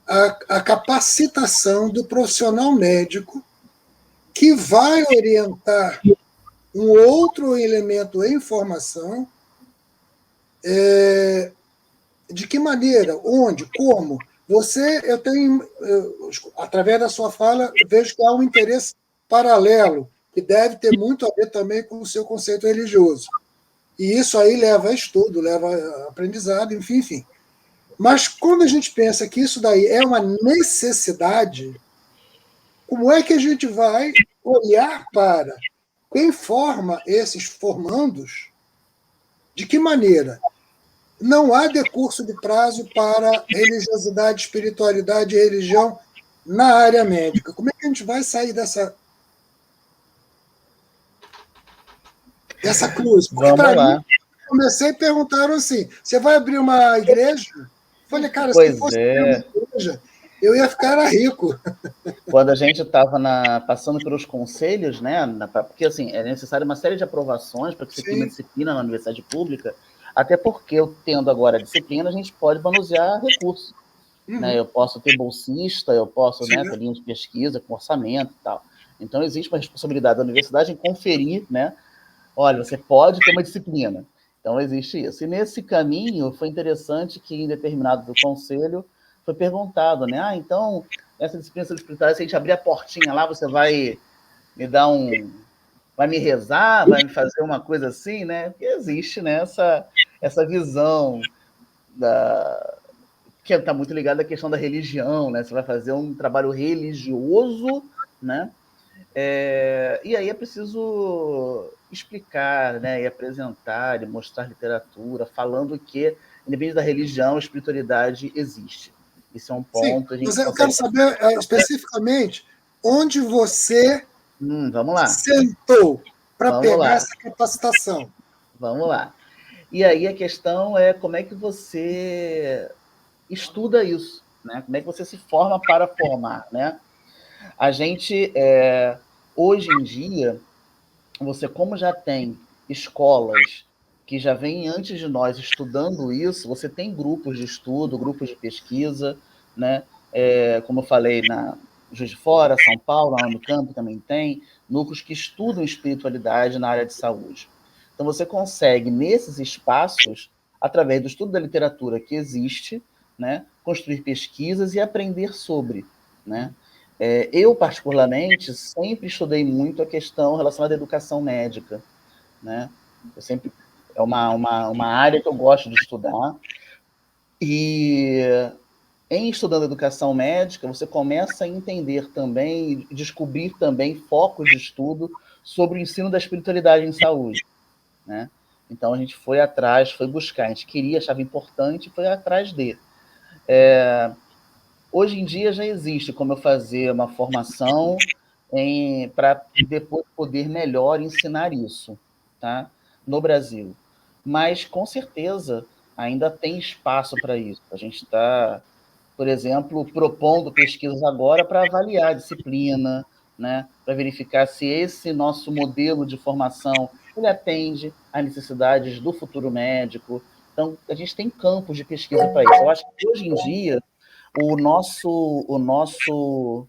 a capacitação do profissional médico que vai orientar um outro elemento em formação, de que maneira, onde, como. Através da sua fala, vejo que há um interesse paralelo, que deve ter muito a ver também com o seu conceito religioso. E isso aí leva a estudo, leva a aprendizado, enfim. Mas quando a gente pensa que isso daí é uma necessidade, como é que a gente vai olhar para quem forma esses formandos? De que maneira? Não há decurso de prazo para religiosidade, espiritualidade e religião na área médica. Como é que a gente vai sair dessa cruz? Porque, para mim, comecei e perguntaram assim, você vai abrir uma igreja? Eu falei, cara, se fosse abrir uma igreja, eu ia ficar rico. Quando a gente estava passando pelos conselhos, né, porque assim, é necessário uma série de aprovações para que você tenha disciplina na universidade pública, até porque eu tendo agora a disciplina, a gente pode manusear recursos. Né? Eu posso ter bolsista, eu posso ter linha de pesquisa com orçamento e tal. Então, existe uma responsabilidade da universidade em conferir, né? Olha, você pode ter uma disciplina. Então, existe isso. E nesse caminho, foi interessante que, em determinado do conselho, foi perguntado, né? Então, essa disciplina espiritual, se a gente abrir a portinha lá, você vai me dar vai me rezar, vai me fazer uma coisa assim, né? Porque existe, né, essa visão que está muito ligada à questão da religião, né? Você vai fazer um trabalho religioso, né? E aí é preciso explicar, né? E apresentar, e mostrar literatura, falando que, independente da religião, a espiritualidade existe. Isso é um ponto. Sim, mas eu quero saber especificamente onde você vamos lá. sentou para pegar essa capacitação. Vamos lá. E aí a questão é como é que você estuda isso, né? Como é que você se forma para formar, né? A gente, hoje em dia, você como já tem escolas que já vêm antes de nós estudando isso, você tem grupos de estudo, grupos de pesquisa, né? Como eu falei, na Juiz de Fora, São Paulo, na Unicamp também tem, núcleos que estudam espiritualidade na área de saúde. Então, você consegue, nesses espaços, através do estudo da literatura que existe, né, construir pesquisas e aprender sobre, né? Eu, particularmente, sempre estudei muito a questão relacionada à educação médica, né? Eu sempre, é uma área que eu gosto de estudar, e em estudando educação médica, você começa a entender também, descobrir também focos de estudo sobre o ensino da espiritualidade em saúde, né? Então, a gente foi atrás, foi buscar, a gente queria, achava importante, foi atrás de. Hoje em dia já existe como eu fazer uma formação para depois poder melhor ensinar isso, tá? No Brasil. Mas, com certeza, ainda tem espaço para isso. A gente está, por exemplo, propondo pesquisas agora para avaliar a disciplina, né? Para verificar se esse nosso modelo de formação ele atende às necessidades do futuro médico. Então, a gente tem campos de pesquisa para isso. Eu acho que, hoje em dia, o nosso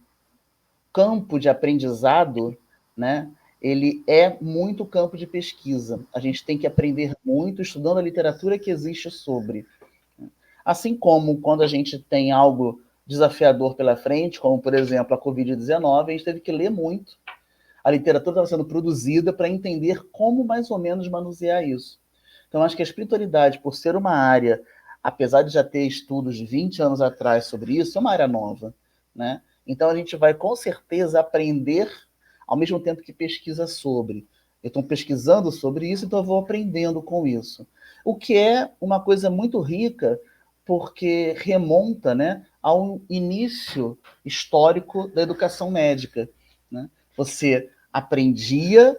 campo de aprendizado, né, ele é muito campo de pesquisa. A gente tem que aprender muito estudando a literatura que existe sobre. Assim como quando a gente tem algo desafiador pela frente, como, por exemplo, a Covid-19, a gente teve que ler muito. A literatura estava sendo produzida para entender como mais ou menos manusear isso. Então, acho que a espiritualidade, por ser uma área, apesar de já ter estudos de 20 anos atrás sobre isso, é uma área nova, né? Então, a gente vai, com certeza, aprender ao mesmo tempo que pesquisa sobre. Eu estou pesquisando sobre isso, então eu vou aprendendo com isso. O que é uma coisa muito rica, porque remonta, né, ao início histórico da educação médica, né? Você aprendia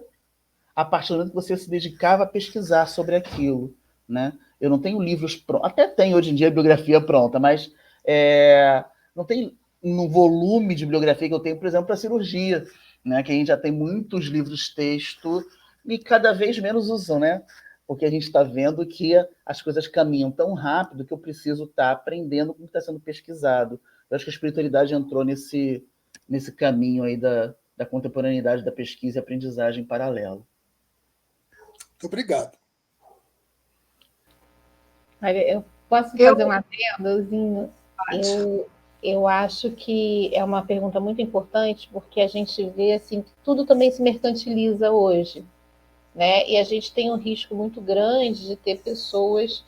a partir do momento que você se dedicava a pesquisar sobre aquilo, né? Eu não tenho livros prontos, até tem hoje em dia bibliografia pronta, mas não tem um volume de bibliografia que eu tenho, por exemplo, para cirurgia, né? Que a gente já tem muitos livros-texto e cada vez menos usam, né? Porque a gente está vendo que as coisas caminham tão rápido que eu preciso estar aprendendo como está sendo pesquisado. Eu acho que a espiritualidade entrou nesse caminho aí da contemporaneidade da pesquisa e aprendizagem paralelo. Muito obrigado. Eu posso fazer um adendozinho? Eu acho que é uma pergunta muito importante, porque a gente vê assim, que tudo também se mercantiliza hoje, né? E a gente tem um risco muito grande de ter pessoas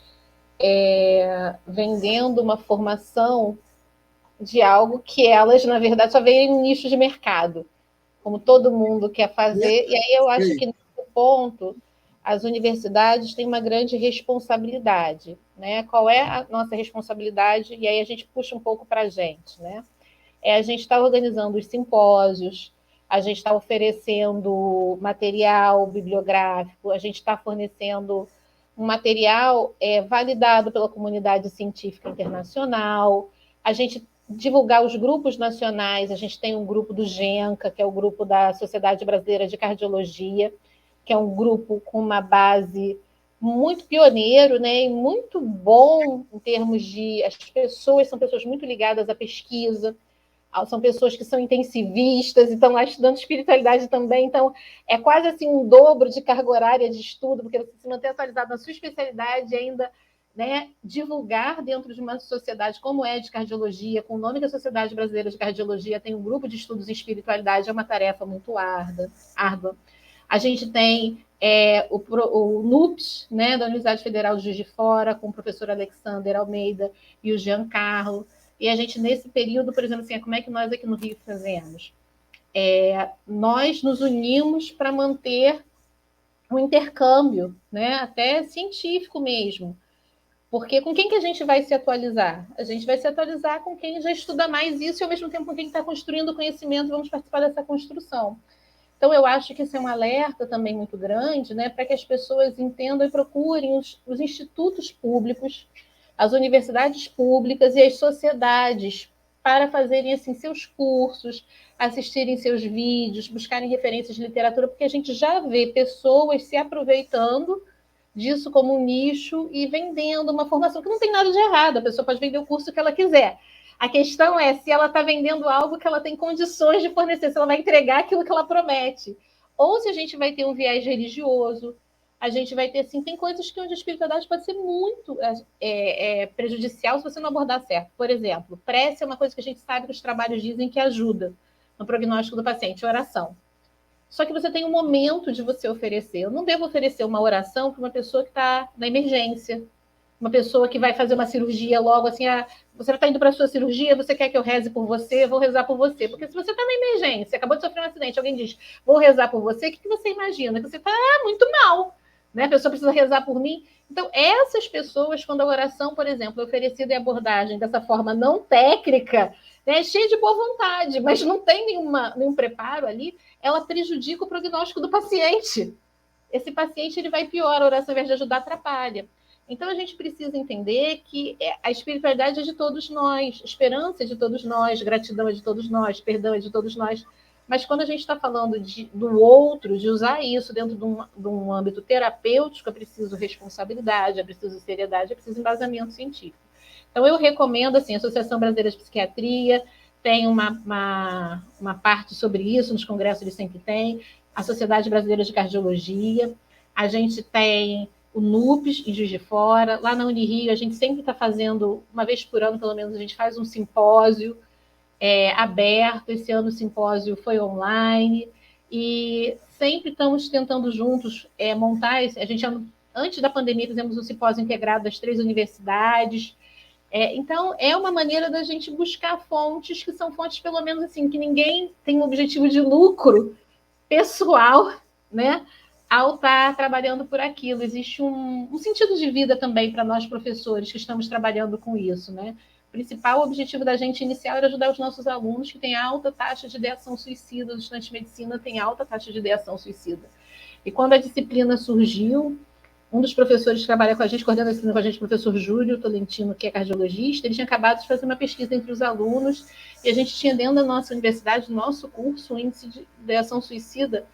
vendendo uma formação de algo que elas, na verdade, só veem um nicho de mercado, como todo mundo quer fazer. E aí eu acho que, nesse ponto, as universidades têm uma grande responsabilidade, né? Qual é a nossa responsabilidade? E aí a gente puxa um pouco para a gente, né? A gente está organizando os simpósios, a gente está oferecendo material bibliográfico, a gente está fornecendo um material validado pela comunidade científica internacional, a gente divulgar os grupos nacionais, a gente tem um grupo do GENCA, que é o grupo da Sociedade Brasileira de Cardiologia, que é um grupo com uma base muito pioneiro, né, e muito bom em termos de... As pessoas são pessoas muito ligadas à pesquisa, são pessoas que são intensivistas e estão lá estudando espiritualidade também, então é quase assim um dobro de carga horária de estudo, porque você se manter atualizado na sua especialidade e ainda, né, divulgar dentro de uma sociedade como é de cardiologia, com o nome da Sociedade Brasileira de Cardiologia, tem um grupo de estudos em espiritualidade, é uma tarefa muito árdua. A gente tem o NUPS, né, da Universidade Federal de Juiz de Fora, com o professor Alexander Almeida e o Giancarlo. E a gente, nesse período, por exemplo, assim, como é que nós aqui no Rio fazemos? Nós nos unimos para manter um intercâmbio, né, até científico mesmo. Porque com quem que a gente vai se atualizar? A gente vai se atualizar com quem já estuda mais isso e, ao mesmo tempo, com quem está construindo conhecimento, vamos participar dessa construção. Então, eu acho que esse é um alerta também muito grande, né, para que as pessoas entendam e procurem os institutos públicos, as universidades públicas e as sociedades para fazerem assim, seus cursos, assistirem seus vídeos, buscarem referências de literatura, porque a gente já vê pessoas se aproveitando disso como um nicho e vendendo uma formação que não tem nada de errado, a pessoa pode vender o curso que ela quiser. A questão é se ela está vendendo algo que ela tem condições de fornecer, se ela vai entregar aquilo que ela promete. Ou se a gente vai ter um viés religioso, a gente vai ter, assim, tem coisas que onde a espiritualidade pode ser muito prejudicial se você não abordar certo. Por exemplo, prece é uma coisa que a gente sabe que os trabalhos dizem que ajuda no prognóstico do paciente, oração. Só que você tem um momento de você oferecer. Eu não devo oferecer uma oração para uma pessoa que está na emergência, uma pessoa que vai fazer uma cirurgia logo assim, você está indo para a sua cirurgia, você quer que eu reze por você? Eu vou rezar por você. Porque se você está na emergência, acabou de sofrer um acidente, alguém diz, vou rezar por você, o que você imagina? Que você está muito mal, né? A pessoa precisa rezar por mim. Então, essas pessoas, quando a oração, por exemplo, é oferecida em abordagem dessa forma não técnica, né, cheia de boa vontade, mas não tem nenhum preparo ali, ela prejudica o prognóstico do paciente. Esse paciente ele vai pior, a oração, ao invés de ajudar, atrapalha. Então, a gente precisa entender que a espiritualidade é de todos nós, esperança é de todos nós, gratidão é de todos nós, perdão é de todos nós. Mas quando a gente está falando do outro, de usar isso dentro de um âmbito terapêutico, é preciso responsabilidade, é preciso seriedade, é preciso embasamento científico. Então, eu recomendo, assim, a Associação Brasileira de Psiquiatria tem uma parte sobre isso, nos congressos eles sempre têm, a Sociedade Brasileira de Cardiologia, a gente tem o NUPES, em Juiz de Fora, lá na Unirio, a gente sempre está fazendo, uma vez por ano, pelo menos, a gente faz um simpósio aberto, esse ano o simpósio foi online, e sempre estamos tentando juntos montar, a gente, antes da pandemia, fizemos um simpósio integrado das 3 universidades. Então, é uma maneira da gente buscar fontes que são fontes, pelo menos assim, que ninguém tem um objetivo de lucro pessoal, né, ao estar trabalhando por aquilo. Existe um sentido de vida também para nós, professores, que estamos trabalhando com isso, né? O principal objetivo da gente inicial era ajudar os nossos alunos que têm alta taxa de ideação suicida, os estudantes de medicina têm alta taxa de ideação suicida. E quando a disciplina surgiu, um dos professores que trabalha com a gente, coordena a disciplina com a gente, o professor Júlio Tolentino, que é cardiologista, ele tinha acabado de fazer uma pesquisa entre os alunos, e a gente tinha dentro da nossa universidade, no nosso curso, um índice de ideação suicida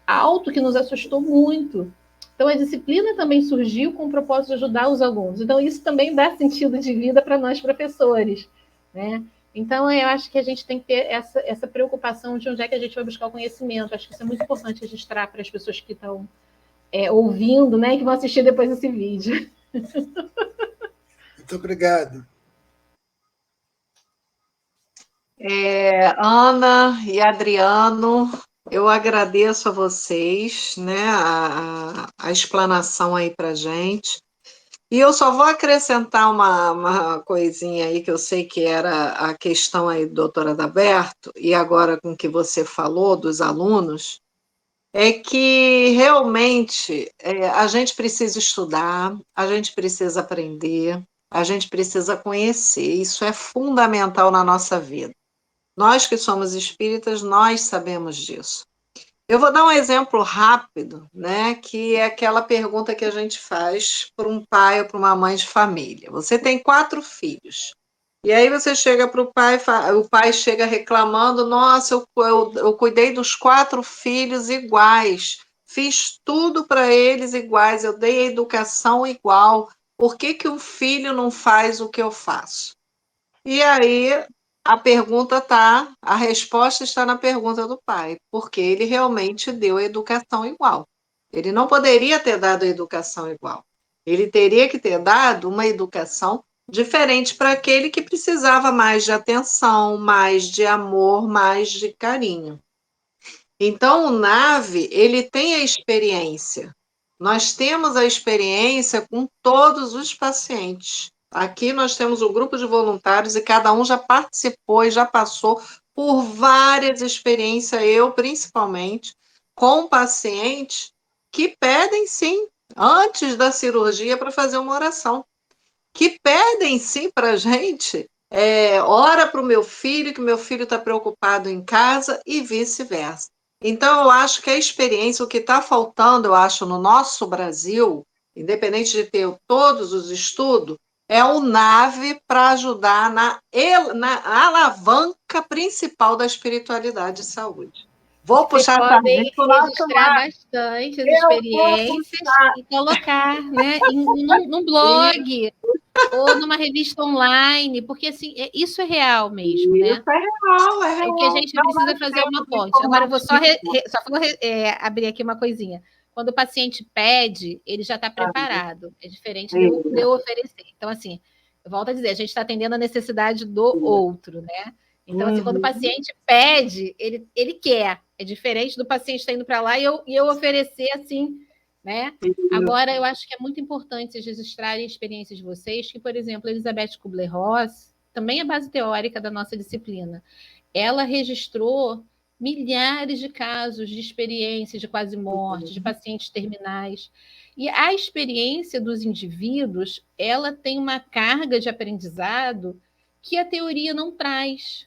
alto, que nos assustou muito. Então, a disciplina também surgiu com o propósito de ajudar os alunos. Então, isso também dá sentido de vida para nós, professores, né? Então, eu acho que a gente tem que ter essa preocupação de onde é que a gente vai buscar o conhecimento. Acho que isso é muito importante registrar para as pessoas que estão ouvindo, né, e que vão assistir depois esse vídeo. Muito obrigado. Ana e Adriano, eu agradeço a vocês, né, a explanação aí para a gente. E eu só vou acrescentar uma coisinha aí, que eu sei que era a questão aí do doutor Adalberto, e agora com o que você falou dos alunos, é que realmente a gente precisa estudar, a gente precisa aprender, a gente precisa conhecer. Isso é fundamental na nossa vida. Nós que somos espíritas, nós sabemos disso. Eu vou dar um exemplo rápido, né, que é aquela pergunta que a gente faz para um pai ou para uma mãe de família. Você tem 4 filhos. E aí você chega para o pai chega reclamando, nossa, eu cuidei dos 4 filhos iguais, fiz tudo para eles iguais, eu dei a educação igual, por que um filho não faz o que eu faço? E aí a resposta está na pergunta do pai, porque ele realmente deu a educação igual. Ele não poderia ter dado a educação igual. Ele teria que ter dado uma educação diferente para aquele que precisava mais de atenção, mais de amor, mais de carinho. Então, o NAVE, ele tem a experiência. Nós temos a experiência com todos os pacientes. Aqui nós temos um grupo de voluntários e cada um já participou e já passou por várias experiências, eu principalmente, com pacientes que pedem, sim, antes da cirurgia, para fazer uma oração. Que pedem, sim, para a gente, ora para o meu filho, que meu filho está preocupado em casa, e vice-versa. Então, eu acho que a experiência, o que está faltando, eu acho, no nosso Brasil, independente de ter todos os estudos, é o NAVE para ajudar na alavanca principal da espiritualidade e saúde. Vou puxar Vocês essa podem gente pro nosso registrar lado. bastante as experiências e colocar, né, num blog ou numa revista online, porque assim, isso é real mesmo, né? Isso é real, O que a gente precisa fazer é uma ponte. Agora, eu vou só vou abrir aqui uma coisinha. quando o paciente pede, ele já está preparado. É diferente de eu oferecer. Então, assim, eu volto a dizer, a gente está atendendo a necessidade do outro, né? Então, assim, quando o paciente pede, ele quer. É diferente do paciente estar indo para lá e eu oferecer assim, né? Agora, eu acho que é muito importante vocês registrarem a experiência de vocês, que, por exemplo, Elizabeth Kubler-Ross também é base teórica da nossa disciplina. Ela registrou milhares de casos de experiências de quase morte, de pacientes terminais. E a experiência dos indivíduos, ela tem uma carga de aprendizado que a teoria não traz.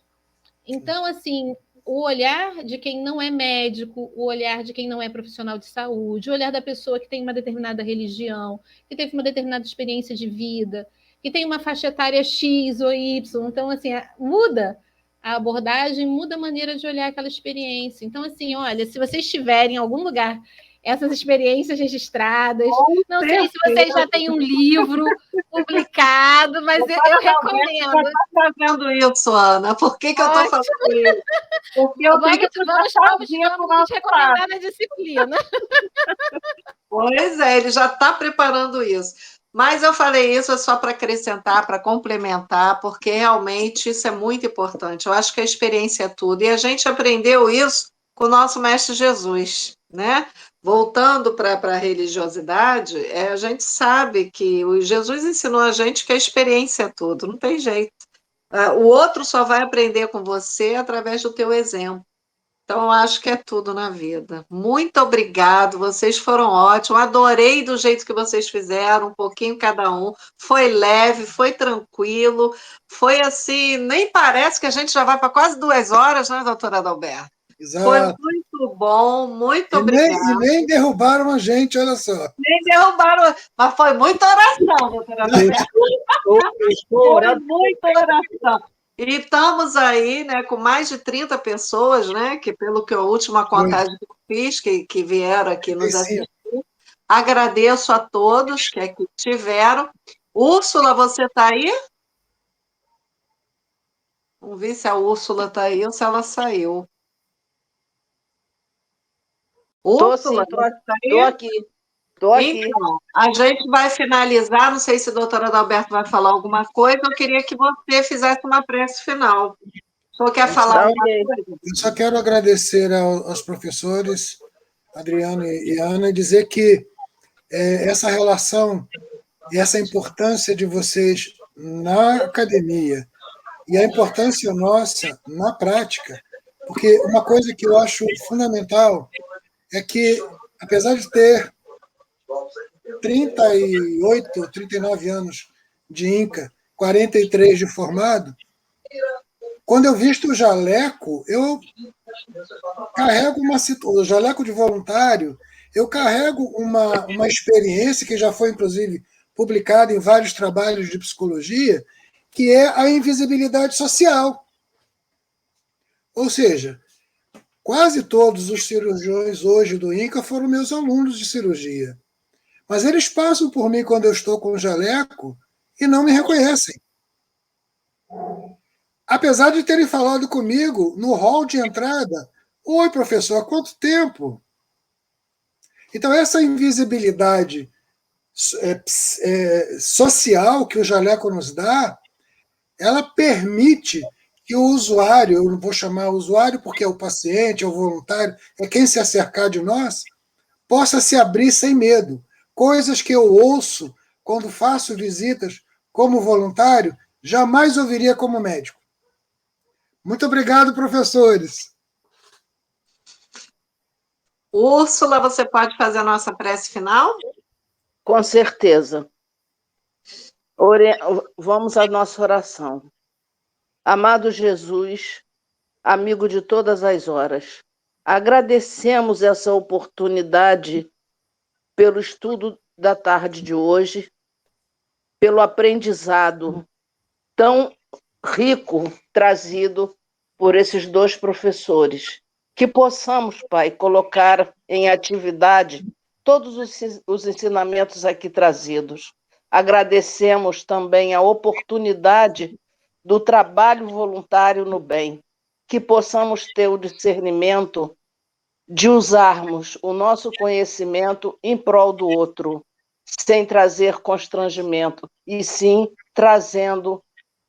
Então, assim, o olhar de quem não é médico, o olhar de quem não é profissional de saúde, o olhar da pessoa que tem uma determinada religião, que teve uma determinada experiência de vida, que tem uma faixa etária X ou Y. Então, assim, muda a abordagem, muda a maneira de olhar aquela experiência. Então, assim, olha, se vocês tiverem em algum lugar essas experiências registradas, não sei se vocês já têm um livro publicado, mas eu recomendo. Você está fazendo isso, Ana? Por que eu estou fazendo isso? Porque eu tenho que vamos recomendar na disciplina. Pois é, ele já está preparando isso. Mas eu falei isso só para acrescentar, para complementar, porque realmente isso é muito importante. Eu acho que a experiência é tudo. E a gente aprendeu isso com o nosso Mestre Jesus, né? Voltando para a religiosidade, a gente sabe que o Jesus ensinou a gente que a experiência é tudo, não tem jeito. O outro só vai aprender com você através do teu exemplo. Então, eu acho que é tudo na vida. Muito obrigado, vocês foram ótimos. Adorei do jeito que vocês fizeram, um pouquinho cada um. Foi leve, foi tranquilo, foi assim, nem parece que a gente já vai para quase 2 horas, né, doutora Adalberto? Exato. Foi muito bom, muito obrigada. E nem derrubaram a gente, olha só. Nem derrubaram, mas foi muita oração, doutora Adalberto. Foi muita oração. E estamos aí, né, com mais de 30 pessoas, né, que pelo que a última contagem que eu fiz, que vieram aqui nos assistir. Agradeço a todos que aqui estiveram. Úrsula, você está aí? Vamos ver se a Úrsula está aí ou se ela saiu. Úrsula, estou aqui. Estou aqui. Então, a gente vai finalizar, não sei se a doutora Adalberto vai falar alguma coisa, eu queria que você fizesse uma prece final. O senhor quer falar alguma coisa? Eu só quero agradecer aos professores, Adriano e Ana, e dizer que essa relação e essa importância de vocês na academia e a importância nossa na prática, porque uma coisa que eu acho fundamental é que, apesar de ter 38, 39 anos de INCA, 43 de formado, quando eu visto o jaleco, eu carrego o jaleco de voluntário, eu carrego uma experiência que já foi, inclusive, publicada em vários trabalhos de psicologia, que é a invisibilidade social. Ou seja, quase todos os cirurgiões hoje do INCA foram meus alunos de cirurgia. Mas eles passam por mim quando eu estou com o jaleco e não me reconhecem. Apesar de terem falado comigo no hall de entrada, oi, professor, há quanto tempo? Então, essa invisibilidade social que o jaleco nos dá, ela permite que o usuário, eu não vou chamar usuário porque é o paciente, é o voluntário, é quem se acercar de nós, possa se abrir sem medo. Coisas que eu ouço quando faço visitas como voluntário, jamais ouviria como médico. Muito obrigado, professores. Úrsula, você pode fazer a nossa prece final? Com certeza. Vamos à nossa oração. Amado Jesus, amigo de todas as horas, agradecemos essa oportunidade pelo estudo da tarde de hoje, pelo aprendizado tão rico trazido por esses 2 professores. Que possamos, Pai, colocar em atividade todos os ensinamentos aqui trazidos. Agradecemos também a oportunidade do trabalho voluntário no bem, que possamos ter o discernimento de usarmos o nosso conhecimento em prol do outro, sem trazer constrangimento, e sim trazendo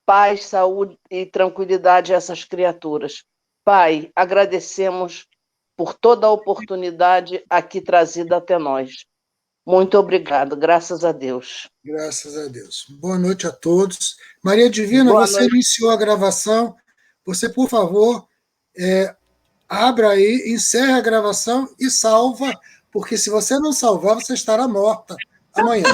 paz, saúde e tranquilidade a essas criaturas. Pai, agradecemos por toda a oportunidade aqui trazida até nós. Muito obrigado, graças a Deus. Graças a Deus. Boa noite a todos. Maria Divina, Boa você noite. iniciou a gravação. Você, por favor, abra aí, encerre a gravação e salva, porque se você não salvar, você estará morta amanhã.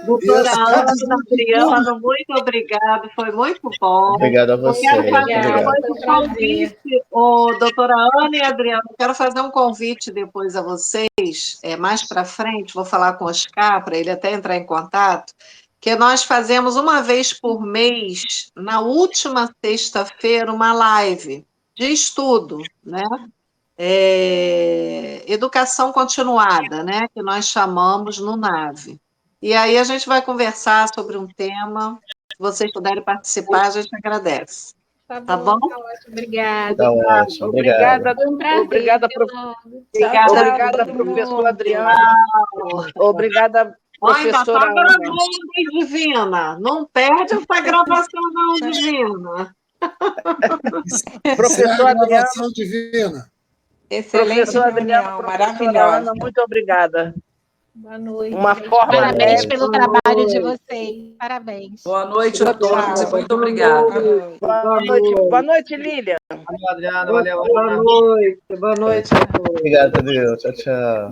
Doutora Isso, Ana, tá Adriano, muito obrigado, foi muito bom. Obrigado a você. Eu quero fazer Obrigado. depois um convite, doutora Ana e Adriano, eu quero fazer um convite depois a vocês, mais para frente, vou falar com o Oscar, para ele até entrar em contato, que nós fazemos uma vez por mês, na última sexta-feira, uma live de estudo, né? Educação continuada, né? Que nós chamamos no NAVE. E aí a gente vai conversar sobre um tema. Se vocês puderem participar, a gente agradece. Tá bom? Tá ótimo, obrigada. Tá ótimo. Obrigado. Foi um prazer. Obrigada, Obrigada, professora Adriana. Obrigada, Ainda professora está Ana. gravando, hein, Divina? Não perde essa gravação, não, Divina. Professora a gravação divina. Excelente Professora Adriana, reunião, professora maravilhosa. Ana, muito obrigada. Boa noite. Uma forma Parabéns leve. pelo trabalho de vocês. Parabéns. Boa noite a todos e Tchau. muito obrigado. Boa noite, Lília. Valeu, Adriana. Valeu, Boa Ana. noite. Boa noite a todos. Obrigado, Tadeu. Tchau, tchau.